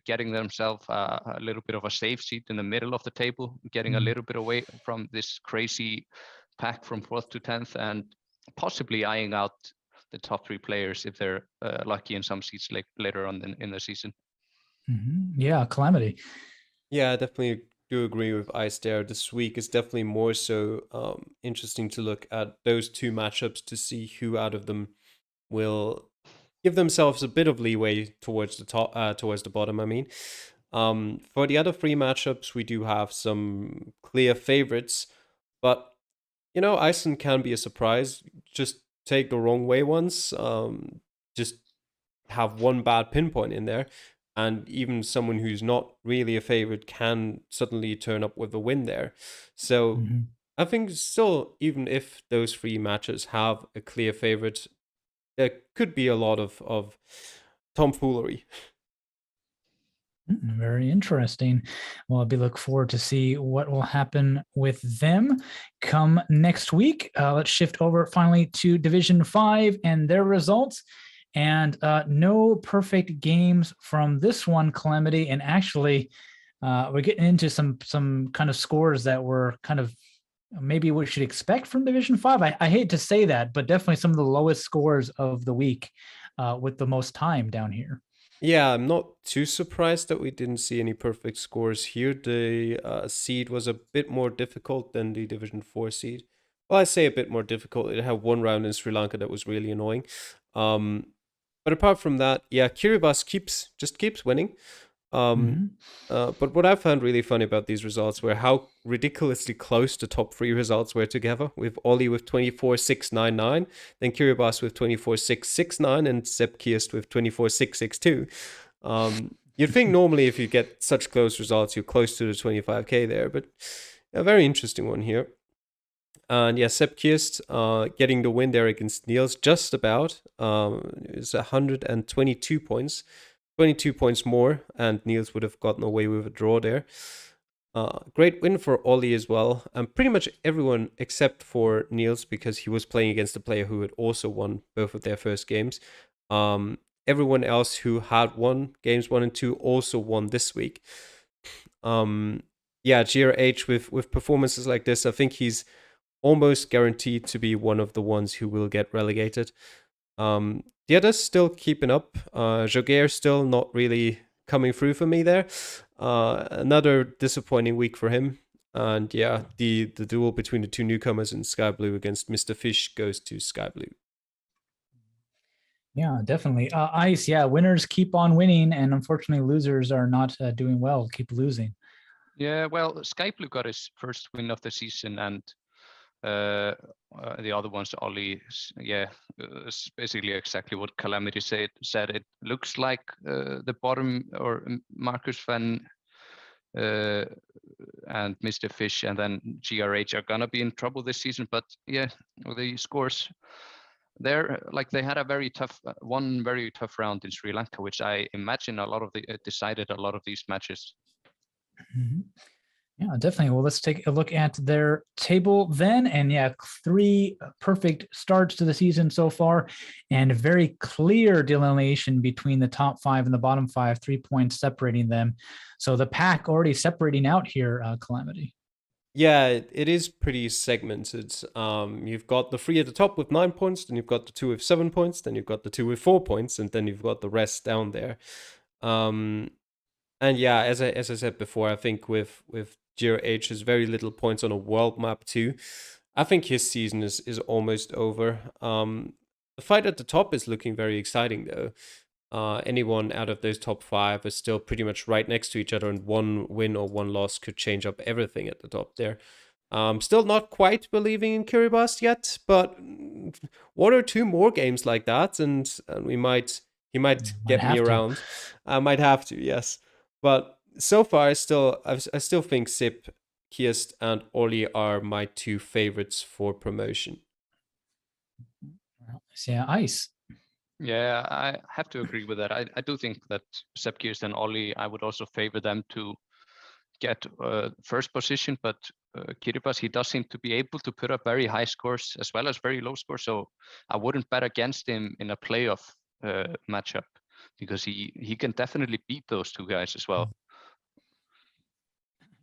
getting themselves a little bit of a safe seat in the middle of the table, getting a little bit away from this crazy pack from 4th to 10th, and possibly eyeing out the top 3 players if they're lucky in some seats later on in the season. Yeah, Calamity. Yeah, I definitely do agree with Ice there. This week is definitely more so interesting to look at those 2 matchups to see who out of them will give themselves a bit of leeway towards the top, towards the bottom. I mean, for the other 3 matchups, we do have some clear favorites, but you know, Iceland can be a surprise. Just take the wrong way once. Just have one bad pinpoint in there, and even someone who's not really a favorite can suddenly turn up with a win there. So I think still, even if those 3 matches have a clear favorite, there could be a lot of tomfoolery. Very interesting. Well, I'll be look forward to see what will happen with them come next week. Let's shift over finally to Division 5 and their results. And no perfect games from this one, Calamity. And actually, we're getting into some kind of scores that were kind of maybe we should expect from Division 5. I hate to say that, but definitely some of the lowest scores of the week with the most time down here. Yeah, I'm not too surprised that we didn't see any perfect scores here. The seed was a bit more difficult than the Division 4 seed. Well, I say a bit more difficult. It had one round in Sri Lanka that was really annoying. But apart from that, yeah, Kiribati keeps winning. But what I found really funny about these results were how ridiculously close the top three results were together, with Ollie with 24,699, then Kiribati with 24,669, and Sepp Kierst with 24,662. You'd think normally if you get such close results, you're close to the 25k there, but a very interesting one here. And yeah, Sepp Kierst getting the win there against Niels just about. It's 122 points. 22 points more, and Niels would have gotten away with a draw there. Great win for Ollie as well. And pretty much everyone except for Niels, because he was playing against a player who had also won both of their first games. Everyone else who had won games 1 and 2 also won this week. Yeah, GRH with performances like this, I think he's almost guaranteed to be one of the ones who will get relegated. The others still keeping up. Geoguessr still not really coming through for me there. Another disappointing week for him. And yeah, the duel between the two newcomers in Sky Blue against Mr. Fish goes to Sky Blue. Yeah, definitely. Ice, yeah, winners keep on winning, and unfortunately, losers are not doing well, keep losing. Yeah, well, Sky Blue got his first win of the season, and the other ones, Ollie, yeah, it's basically exactly what Calamity said. It looks like the bottom, or Marcus Van and Mr. Fish and then GRH are gonna be in trouble this season. But yeah, the scores there, like they had a very tough round in Sri Lanka, which I imagine decided a lot of these matches. Yeah, definitely. Well, let's take a look at their table then. And yeah, 3 perfect starts to the season so far, and a very clear delineation between the top 5 and the bottom 5, 3 points separating them. So the pack already separating out here, Calamity. Yeah, it is pretty segmented. You've got the 3 at the top with 9 points, then you've got the 2 with 7 points, then you've got the 2 with 4 points, and then you've got the rest down there. And yeah, as I said before, I think with GRH has very little points on a world map too. I think his season is almost over. The fight at the top is looking very exciting though. Anyone out of those top 5 is still pretty much right next to each other, and one win or one loss could change up everything at the top there. Still not quite believing in Kiribati yet, but 1 or 2 more games like that, and he might get me around. I might have to, yes. But so far, I still think Sip, Kierst, and Ollie are my 2 favorites for promotion. Yeah, Ice. Yeah, I have to agree with that. I do think that Sepp Kierst and Ollie, I would also favor them to get first position, but Kiribati, he does seem to be able to put up very high scores as well as very low scores, so I wouldn't bet against him in a playoff matchup, because he can definitely beat those 2 guys as well.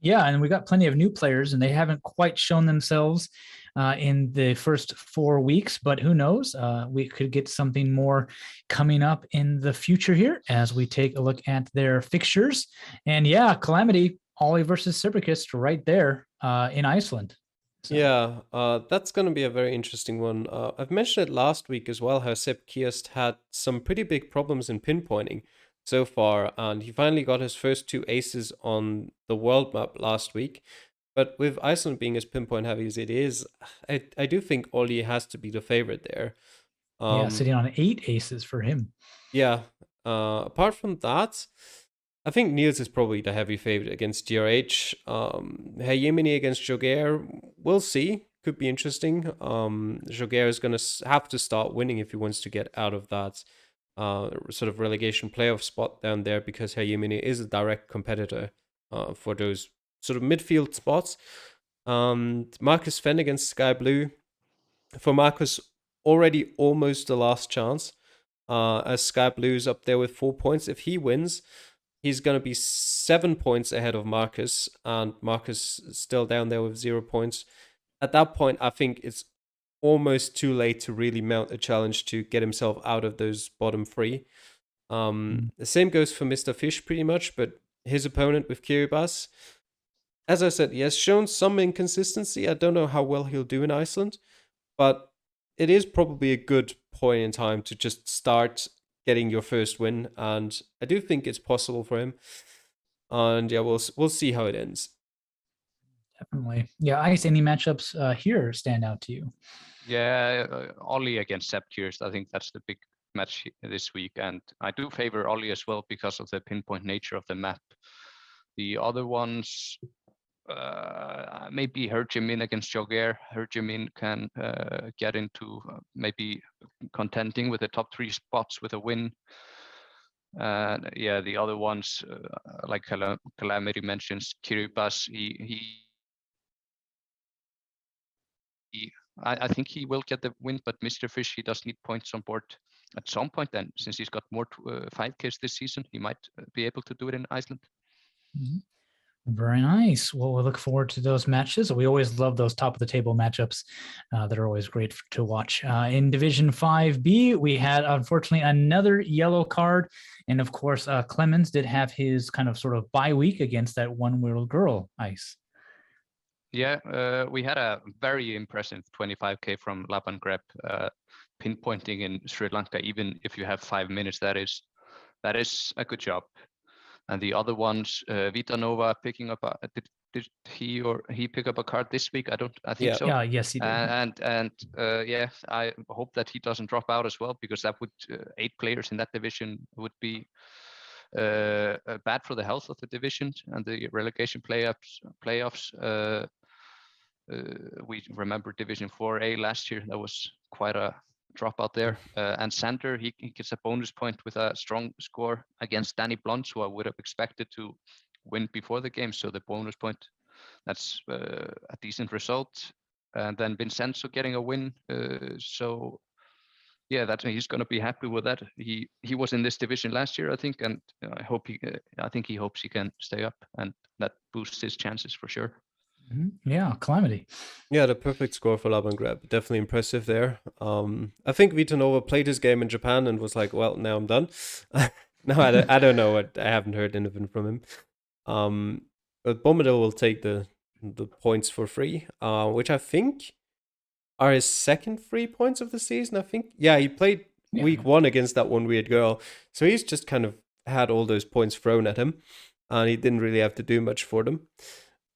Yeah, and we got plenty of new players, and they haven't quite shown themselves in the first 4 weeks, but who knows? We could get something more coming up in the future here as we take a look at their fixtures. And yeah, Calamity, Ollie versus Sipperkist right there in Iceland. So. Yeah, that's going to be a very interesting one. I've mentioned it last week as well, how Sepp Kierst had some pretty big problems in pinpointing so far, and he finally got his first 2 aces on the world map last week. But with Iceland being as pinpoint heavy as it is, I do think Ollie has to be the favorite there. Yeah, sitting on 8 aces for him. Yeah, apart from that, I think Niels is probably the heavy favorite against GRH. Hayemini against Geoguessr, we'll see. Could be interesting. Geoguessr is going to have to start winning if he wants to get out of that sort of relegation playoff spot down there, because Herjemine is a direct competitor for those sort of midfield spots. Marcus Fenn against Sky Blue. For Marcus, already almost the last chance, as Sky Blue's up there with 4 points. If he wins, he's going to be 7 points ahead of Marcus, and Marcus is still down there with 0 points. At that point, I think it's almost too late to really mount a challenge to get himself out of those bottom 3. The same goes for Mr. Fish pretty much, but his opponent with Kiribati, as I said, he has shown some inconsistency. I don't know how well he'll do in Iceland, but it is probably a good point in time to just start getting your first win, and I do think it's possible for him. And yeah, we'll see how it ends. Definitely. Yeah, Ice, any matchups here stand out to you? Yeah, Ollie against Sepkirs. I think that's the big match this week, and I do favor Ollie as well because of the pinpoint nature of the map. The other ones, maybe Herjimin against Joger. Herjimin can get into maybe contending with the top 3 spots with a win. Yeah, the other ones, like Calamity mentions, Kiribati, I think he will get the win, but Mr. Fish, he does need points on board at some point. And since he's got more 5Ks this season, he might be able to do it in Iceland. Very nice. Well, we look forward to those matches. We always love those top of the table matchups that are always great to watch. In Division 5B, we had, unfortunately, another yellow card. And of course, Clemens did have his kind of sort of bye week against that one-wheeled girl, Ice. Yeah, we had a very impressive 25K from Laban Greb, pinpointing in Sri Lanka. Even if you have 5 minutes, that is a good job. And the other ones, Vita Nova picking up did he pick up a card this week? I think so. Yeah, yes, he did. And yeah, I hope that he doesn't drop out as well, because that would 8 players in that division would be bad for the health of the division and the relegation playoffs. We remember Division 4A last year. That was quite a drop out there. And Sander, he gets a bonus point with a strong score against Danny Blunt, who I would have expected to win before the game. So the bonus point, that's a decent result. And then Vincenzo getting a win. So yeah, he's going to be happy with that. He was in this division last year, I think, and I think he hopes he can stay up, and that boosts his chances for sure. Yeah, Calamity. Yeah, the perfect score for Laban Greb. Definitely impressive there. I think Vita Nova played his game in Japan and was like, well, now I'm done. No, I don't know. I haven't heard anything from him. But Bombadil will take the points for free, which I think are his second 3 points of the season, I think. Yeah, he played week 1 against that one weird girl. So he's just kind of had all those points thrown at him, and he didn't really have to do much for them.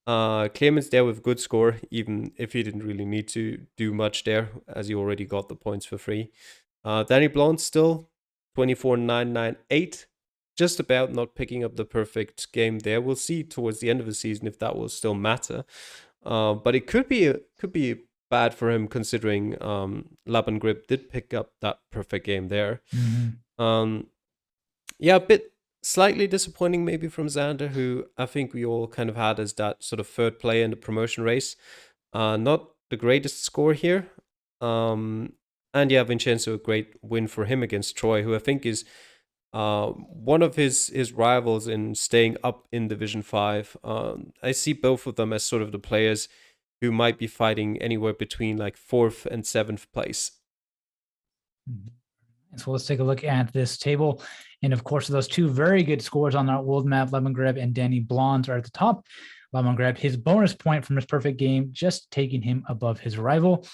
Clemens there with good score, even if he didn't really need to do much there, as he already got the points for free. Danny Blunt still 24,998, just about not picking up the perfect game there. We'll see towards the end of the season if that will still matter. But it could be bad for him, considering Laban Grip did pick up that perfect game there. Yeah, a bit slightly disappointing maybe from Xander, who I think we all kind of had as that sort of third player in the promotion race. Not the greatest score here. And yeah, Vincenzo, a great win for him against Troy, who I think is one of his rivals in staying up in Division 5. I see both of them as sort of the players who might be fighting anywhere between like 4th and 7th place. So let's take a look at this table. And of course, those 2 very good scores on our world map, Laban Greb and Danny Blunt, are at the top. Laban Greb, his bonus point from his perfect game, just taking him above his rival.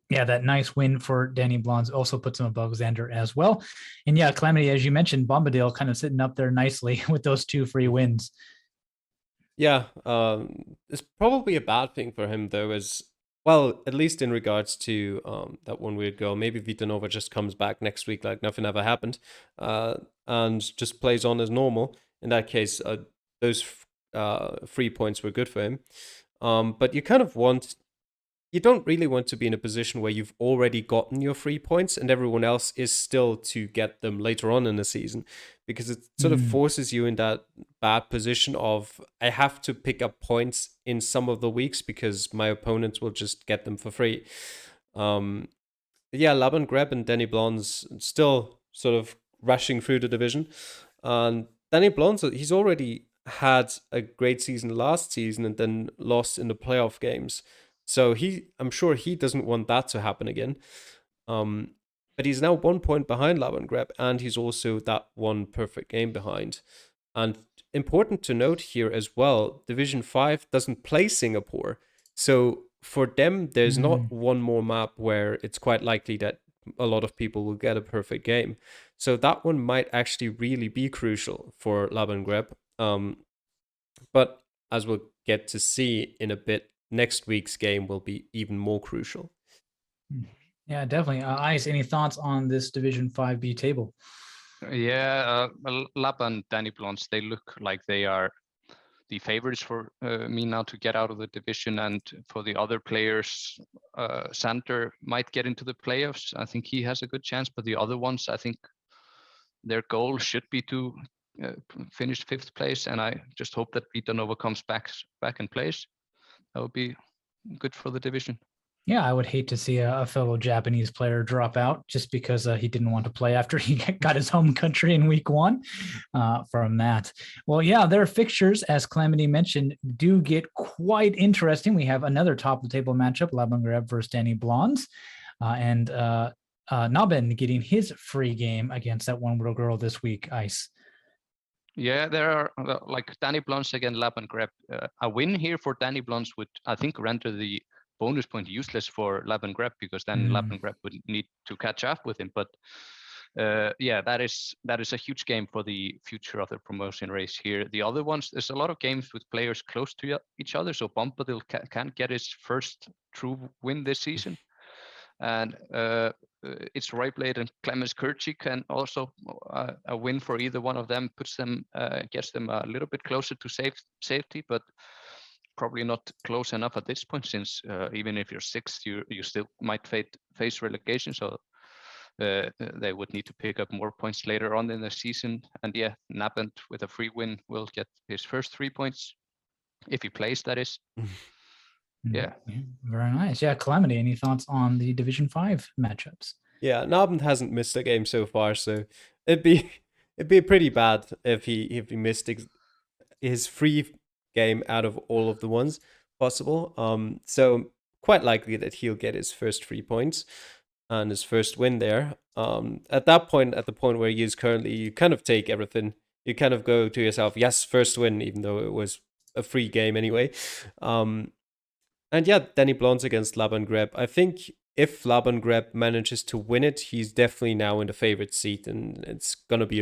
Yeah, that nice win for Danny Blunt also puts him above Xander as well. And yeah, Calamity, as you mentioned, Bombadil kind of sitting up there nicely with those 2 free wins. Yeah, it's probably a bad thing for him, though, as well, at least in regards to that one weird girl. Maybe Vita Nova just comes back next week like nothing ever happened, and just plays on as normal. In that case, those 3 points were good for him. But you kind of want you don't really want to be in a position where you've already gotten your 3 points and everyone else is still to get them later on in the season, because it sort of forces you in that bad position of, I have to pick up points in some of the weeks because my opponents will just get them for free. Yeah, Laban Greb and Danny Blondes still sort of rushing through the division. And Danny Blondes, he's already had a great season last season and then lost in the playoff games. So I'm sure he doesn't want that to happen again. But he's now 1 point behind Laban Greb, and he's also that one perfect game behind. And important to note here as well, Division 5 doesn't play Singapore. So for them, there's not one more map where it's quite likely that a lot of people will get a perfect game. So that one might actually really be crucial for Laban Greb. But as we'll get to see in a bit, next week's game will be even more crucial. Yeah, definitely. Ice, any thoughts on this Division 5B table? Yeah, Lab and Danny Blondes, they look like they are the favorites for me now to get out of the division, and for the other players, Sander might get into the playoffs. I think he has a good chance, but the other ones, I think their goal should be to finish 5th place, and I just hope that Vita Nova comes back in place. That would be good for the division. Yeah, I would hate to see a fellow Japanese player drop out just because he didn't want to play after he got his home country in week 1 from that. Well, yeah, their fixtures, as Calamity mentioned, do get quite interesting. We have another top of the table matchup, Laban Greb versus Danny Blondes, and Nabin getting his free game against that one little girl this week, Ice. Yeah, there are like Danny Blondes against Laban Greb. A win here for Danny Blondes would, I think, render the bonus point useless for Laban Greb, because then Laban Greb would need to catch up with him. But yeah, that is a huge game for the future of the promotion race here. The other ones, there's a lot of games with players close to each other, so Bombadil can get his first true win this season. And it's Rayblade and Clemens Kirchig, and also a win for either one of them gets them a little bit closer to safety, but probably not close enough at this point, since even if you're 6th, you still might face relegation. So they would need to pick up more points later on in the season. And yeah, Nabant with a free win will get his first 3 points if he plays, that is. Yeah, very nice. Yeah, Calamity, any thoughts on the Division 5 matchups? Yeah, Nabant hasn't missed a game so far, so it'd be pretty bad if he missed his free game out of all of the ones possible. So quite likely that he'll get his first 3 points and his first win there. At the point where he is currently, you kind of take everything. You kind of go to yourself, yes, first win, even though it was a free game anyway. And yeah, Danny Blondes against Laban Greb. I think if Laban Greb manages to win it, he's definitely now in the favorite seat, and it's gonna be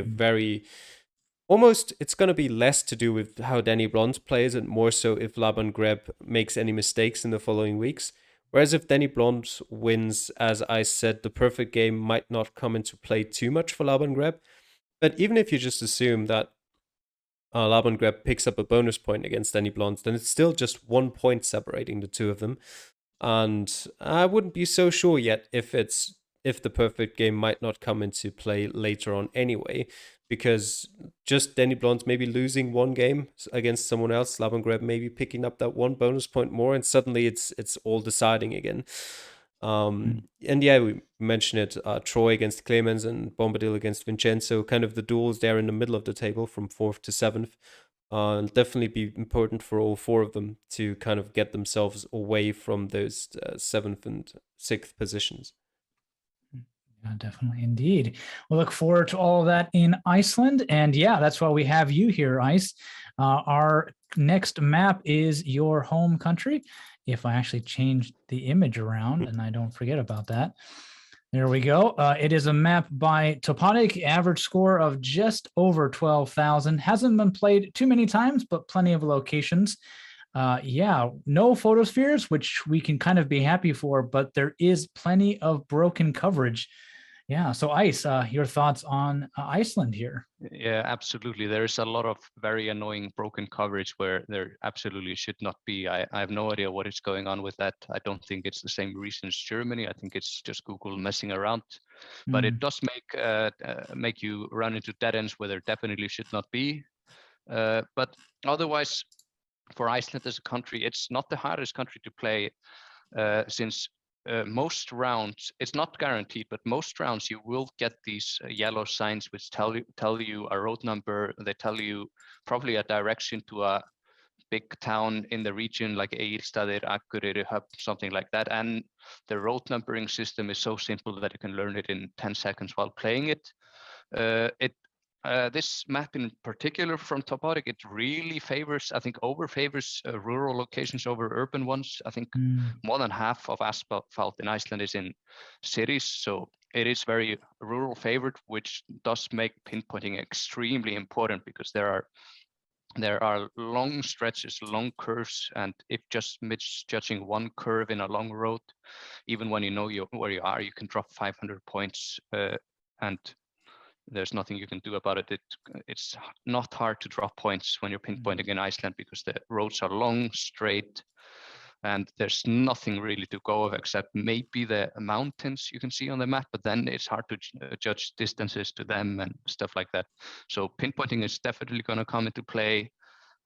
it's going to be less to do with how Danny Blondes plays and more so if Laban Greb makes any mistakes in the following weeks. Whereas if Danny Blondes wins, as I said, the perfect game might not come into play too much for Laban Greb. But even if you just assume that Laban Greb picks up a bonus point against Danny Blondes, then it's still just 1 point separating the two of them. And I wouldn't be so sure yet if the perfect game might not come into play later on anyway, because just Danny Blondes maybe losing one game against someone else, Laban Greb maybe picking up that 1 bonus point more, and suddenly it's all deciding again. And yeah, we mentioned it, Troy against Clemens and Bombadil against Vincenzo, kind of the duels there in the middle of the table from 4th to 7th. It'll definitely be important for all 4 of them to kind of get themselves away from those 7th and 6th positions. Yeah, definitely. Indeed. We'll look forward to all of that in Iceland. And yeah, that's why we have you here, Ice. Our next map is your home country. If I actually change the image around and I don't forget about that. There we go. It is a map by Toponic, average score of just over 12,000. Hasn't been played too many times, but plenty of locations. Yeah, no photospheres, which we can kind of be happy for, but there is plenty of broken coverage Yeah. So Ice, your thoughts on Iceland here? Yeah, absolutely. There is a lot of very annoying broken coverage where there absolutely should not be. I have no idea what is going on with that. I don't think it's the same reason as Germany. I think it's just Google messing around. But it does make you run into dead ends where there definitely should not be. But otherwise, for Iceland as a country, it's not the hardest country to play, since most rounds, it's not guaranteed, but most rounds you will get these yellow signs which tell you a road number. They tell you probably a direction to a big town in the region, like Egilsstaðir, Akureyri, Höfn, something like that. And the road numbering system is so simple that you can learn it in 10 seconds while playing it. This map in particular from Topotic, it really favors, I think, favors rural locations over urban ones. I think more than half of asphalt in Iceland is in cities, so it is very rural favored, which does make pinpointing extremely important because there are long stretches, long curves, and if just misjudging one curve in a long road, even when you know where you are, you can drop 500 points, and there's nothing you can do about it. It's not hard to drop points when you're pinpointing in Iceland because the roads are long, straight, and there's nothing really to go of except maybe the mountains you can see on the map, but then it's hard to judge distances to them and stuff like that. So pinpointing is definitely going to come into play,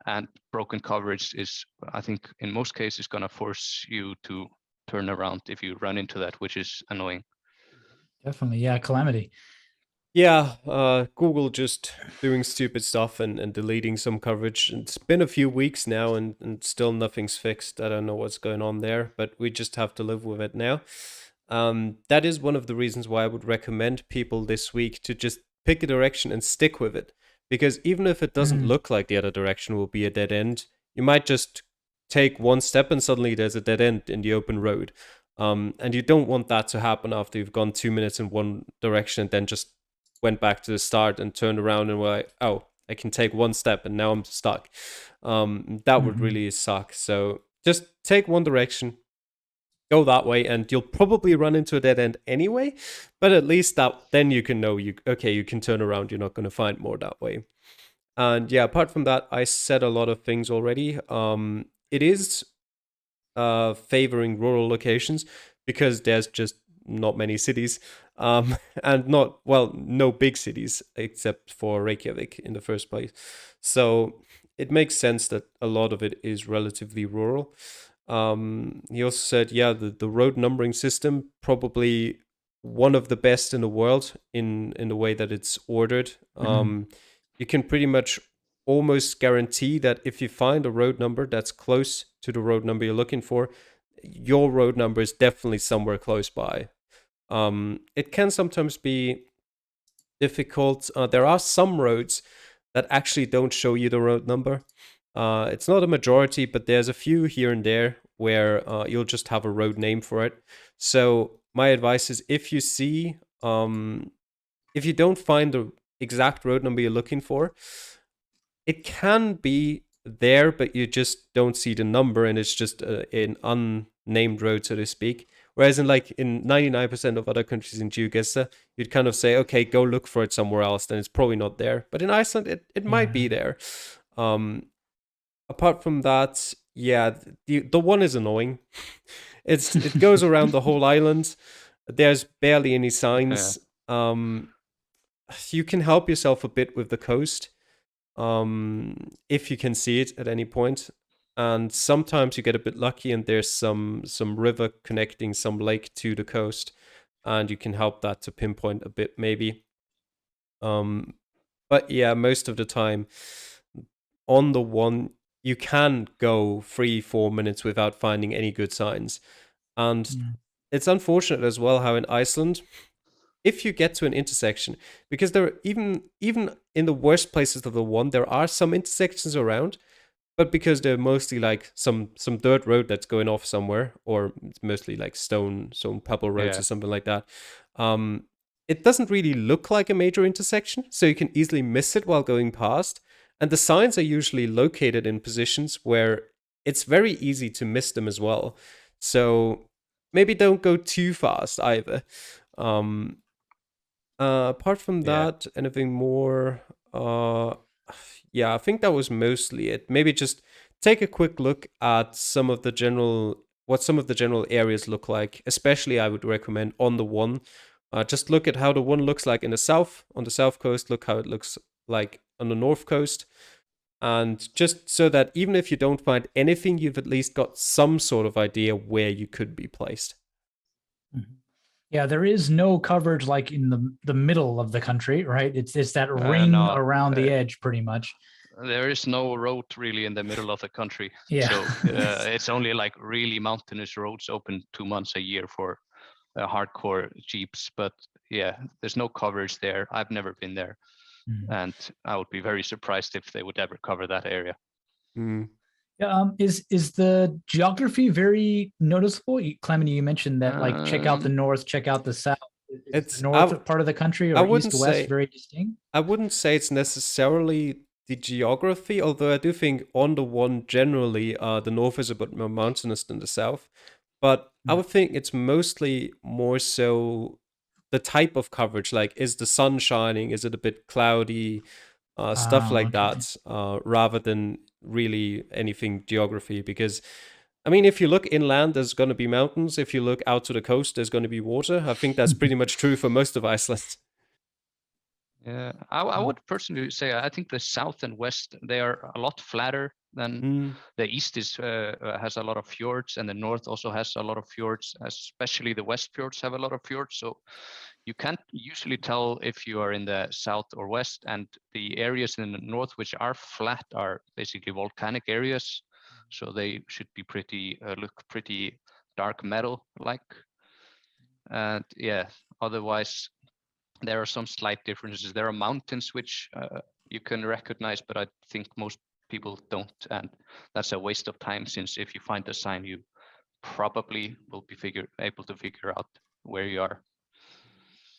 and broken coverage is, I think, in most cases going to force you to turn around if you run into that, which is annoying. Definitely. Yeah. Calamity. Yeah, Google just doing stupid stuff and deleting some coverage. It's been a few weeks now and still nothing's fixed. I don't know what's going on there, but we just have to live with it now. That is one of the reasons why I would recommend people this week to just pick a direction and stick with it. Because even if it doesn't look like the other direction will be a dead end, you might just take one step and suddenly there's a dead end in the open road. And you don't want that to happen after you've gone 2 minutes in one direction and then just went back to the start and turned around and were like, oh, I can take one step and now I'm stuck. That would really suck. So just take one direction, go that way, and you'll probably run into a dead end anyway. But at least then you can know you can turn around. You're not going to find more that way. And yeah, apart from that, I said a lot of things already. It is favoring rural locations because there's just not many cities, and no big cities except for Reykjavik in the first place. So it makes sense that a lot of it is relatively rural. He also said, yeah, the road numbering system, probably one of the best in the world in the way that it's ordered. You can pretty much almost guarantee that if you find a road number that's close to the road number you're looking for, your road number is definitely somewhere close by. It can sometimes be difficult. There are some roads that actually don't show you the road number. It's not a majority, but there's a few here and there where you'll just have a road name for it. So my advice is if you don't find the exact road number you're looking for, it can be there, but you just don't see the number and it's just an unnamed road, so to speak. Whereas in 99% of other countries in Geoguessr, you'd kind of say, okay, go look for it somewhere else, then it's probably not there. But in Iceland, it might be there. Apart from that, yeah, the one is annoying. It goes around the whole island. There's barely any signs. You can help yourself a bit with the coast, if you can see it at any point. And sometimes you get a bit lucky and there's some river connecting some lake to the coast, and you can help that to pinpoint a bit maybe. But yeah, most of the time on the one, you can go 3-4 minutes without finding any good signs. And it's unfortunate as well how in Iceland, if you get to an intersection, because there are even in the worst places of the one, there are some intersections around, but because they're mostly like some dirt road that's going off somewhere, or it's mostly like stone pebble roads or something like that, it doesn't really look like a major intersection, so you can easily miss it while going past. And the signs are usually located in positions where it's very easy to miss them as well. So maybe don't go too fast either. Apart from Yeah. that, anything more? Yeah, I think that was mostly it. Maybe just take a quick look at what some of the general areas look like. Especially, I would recommend on the one. Just look at how the one looks like in the south, on the south coast. Look how it looks like on the north coast. And just so that even if you don't find anything, you've at least got some sort of idea where you could be placed. Yeah, there is no coverage like in the middle of the country, right? It's that ring No, around the edge, pretty much. there is no road really in the middle of the country. Yeah. So it's only like really mountainous roads open 2 months a year for hardcore jeeps. But yeah, there's no coverage there. I've never been there. And I would be very surprised if they would ever cover that area. Is the geography very noticeable? Calamity, you mentioned that like check out the north, check out the south. It's the north part of the country or east to west very distinct? I wouldn't say it's necessarily the geography, although I do think on the one generally the north is a bit more mountainous than the south. But I would think it's mostly more so the type of coverage, like is the sun shining, is it a bit cloudy, stuff like that, rather than really anything geography. Because I mean, if you look inland, there's going to be mountains. If you look out to the coast, there's going to be water. I think that's pretty much true for most of Iceland. Yeah, I would personally say I think the south and west, they are a lot flatter than the east has a lot of fjords, and the north also has a lot of fjords, especially the west fjords have a lot of fjords. So you can't usually tell if you are in the south or west, and the areas in the north which are flat are basically volcanic areas. So they should be look pretty dark metal like. And yeah, otherwise there are some slight differences. There are mountains which you can recognize, but I think most people don't, and that's a waste of time, since if you find a sign, you probably will be able to figure out where you are.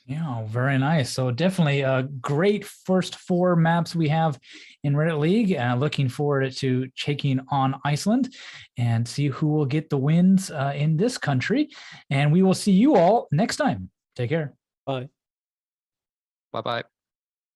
Yeah, very nice. So definitely a great first 4 maps we have in Reddit League. Looking forward to taking on Iceland and see who will get the wins in this country. And we will see you all next time. Take care. Bye. Bye-bye.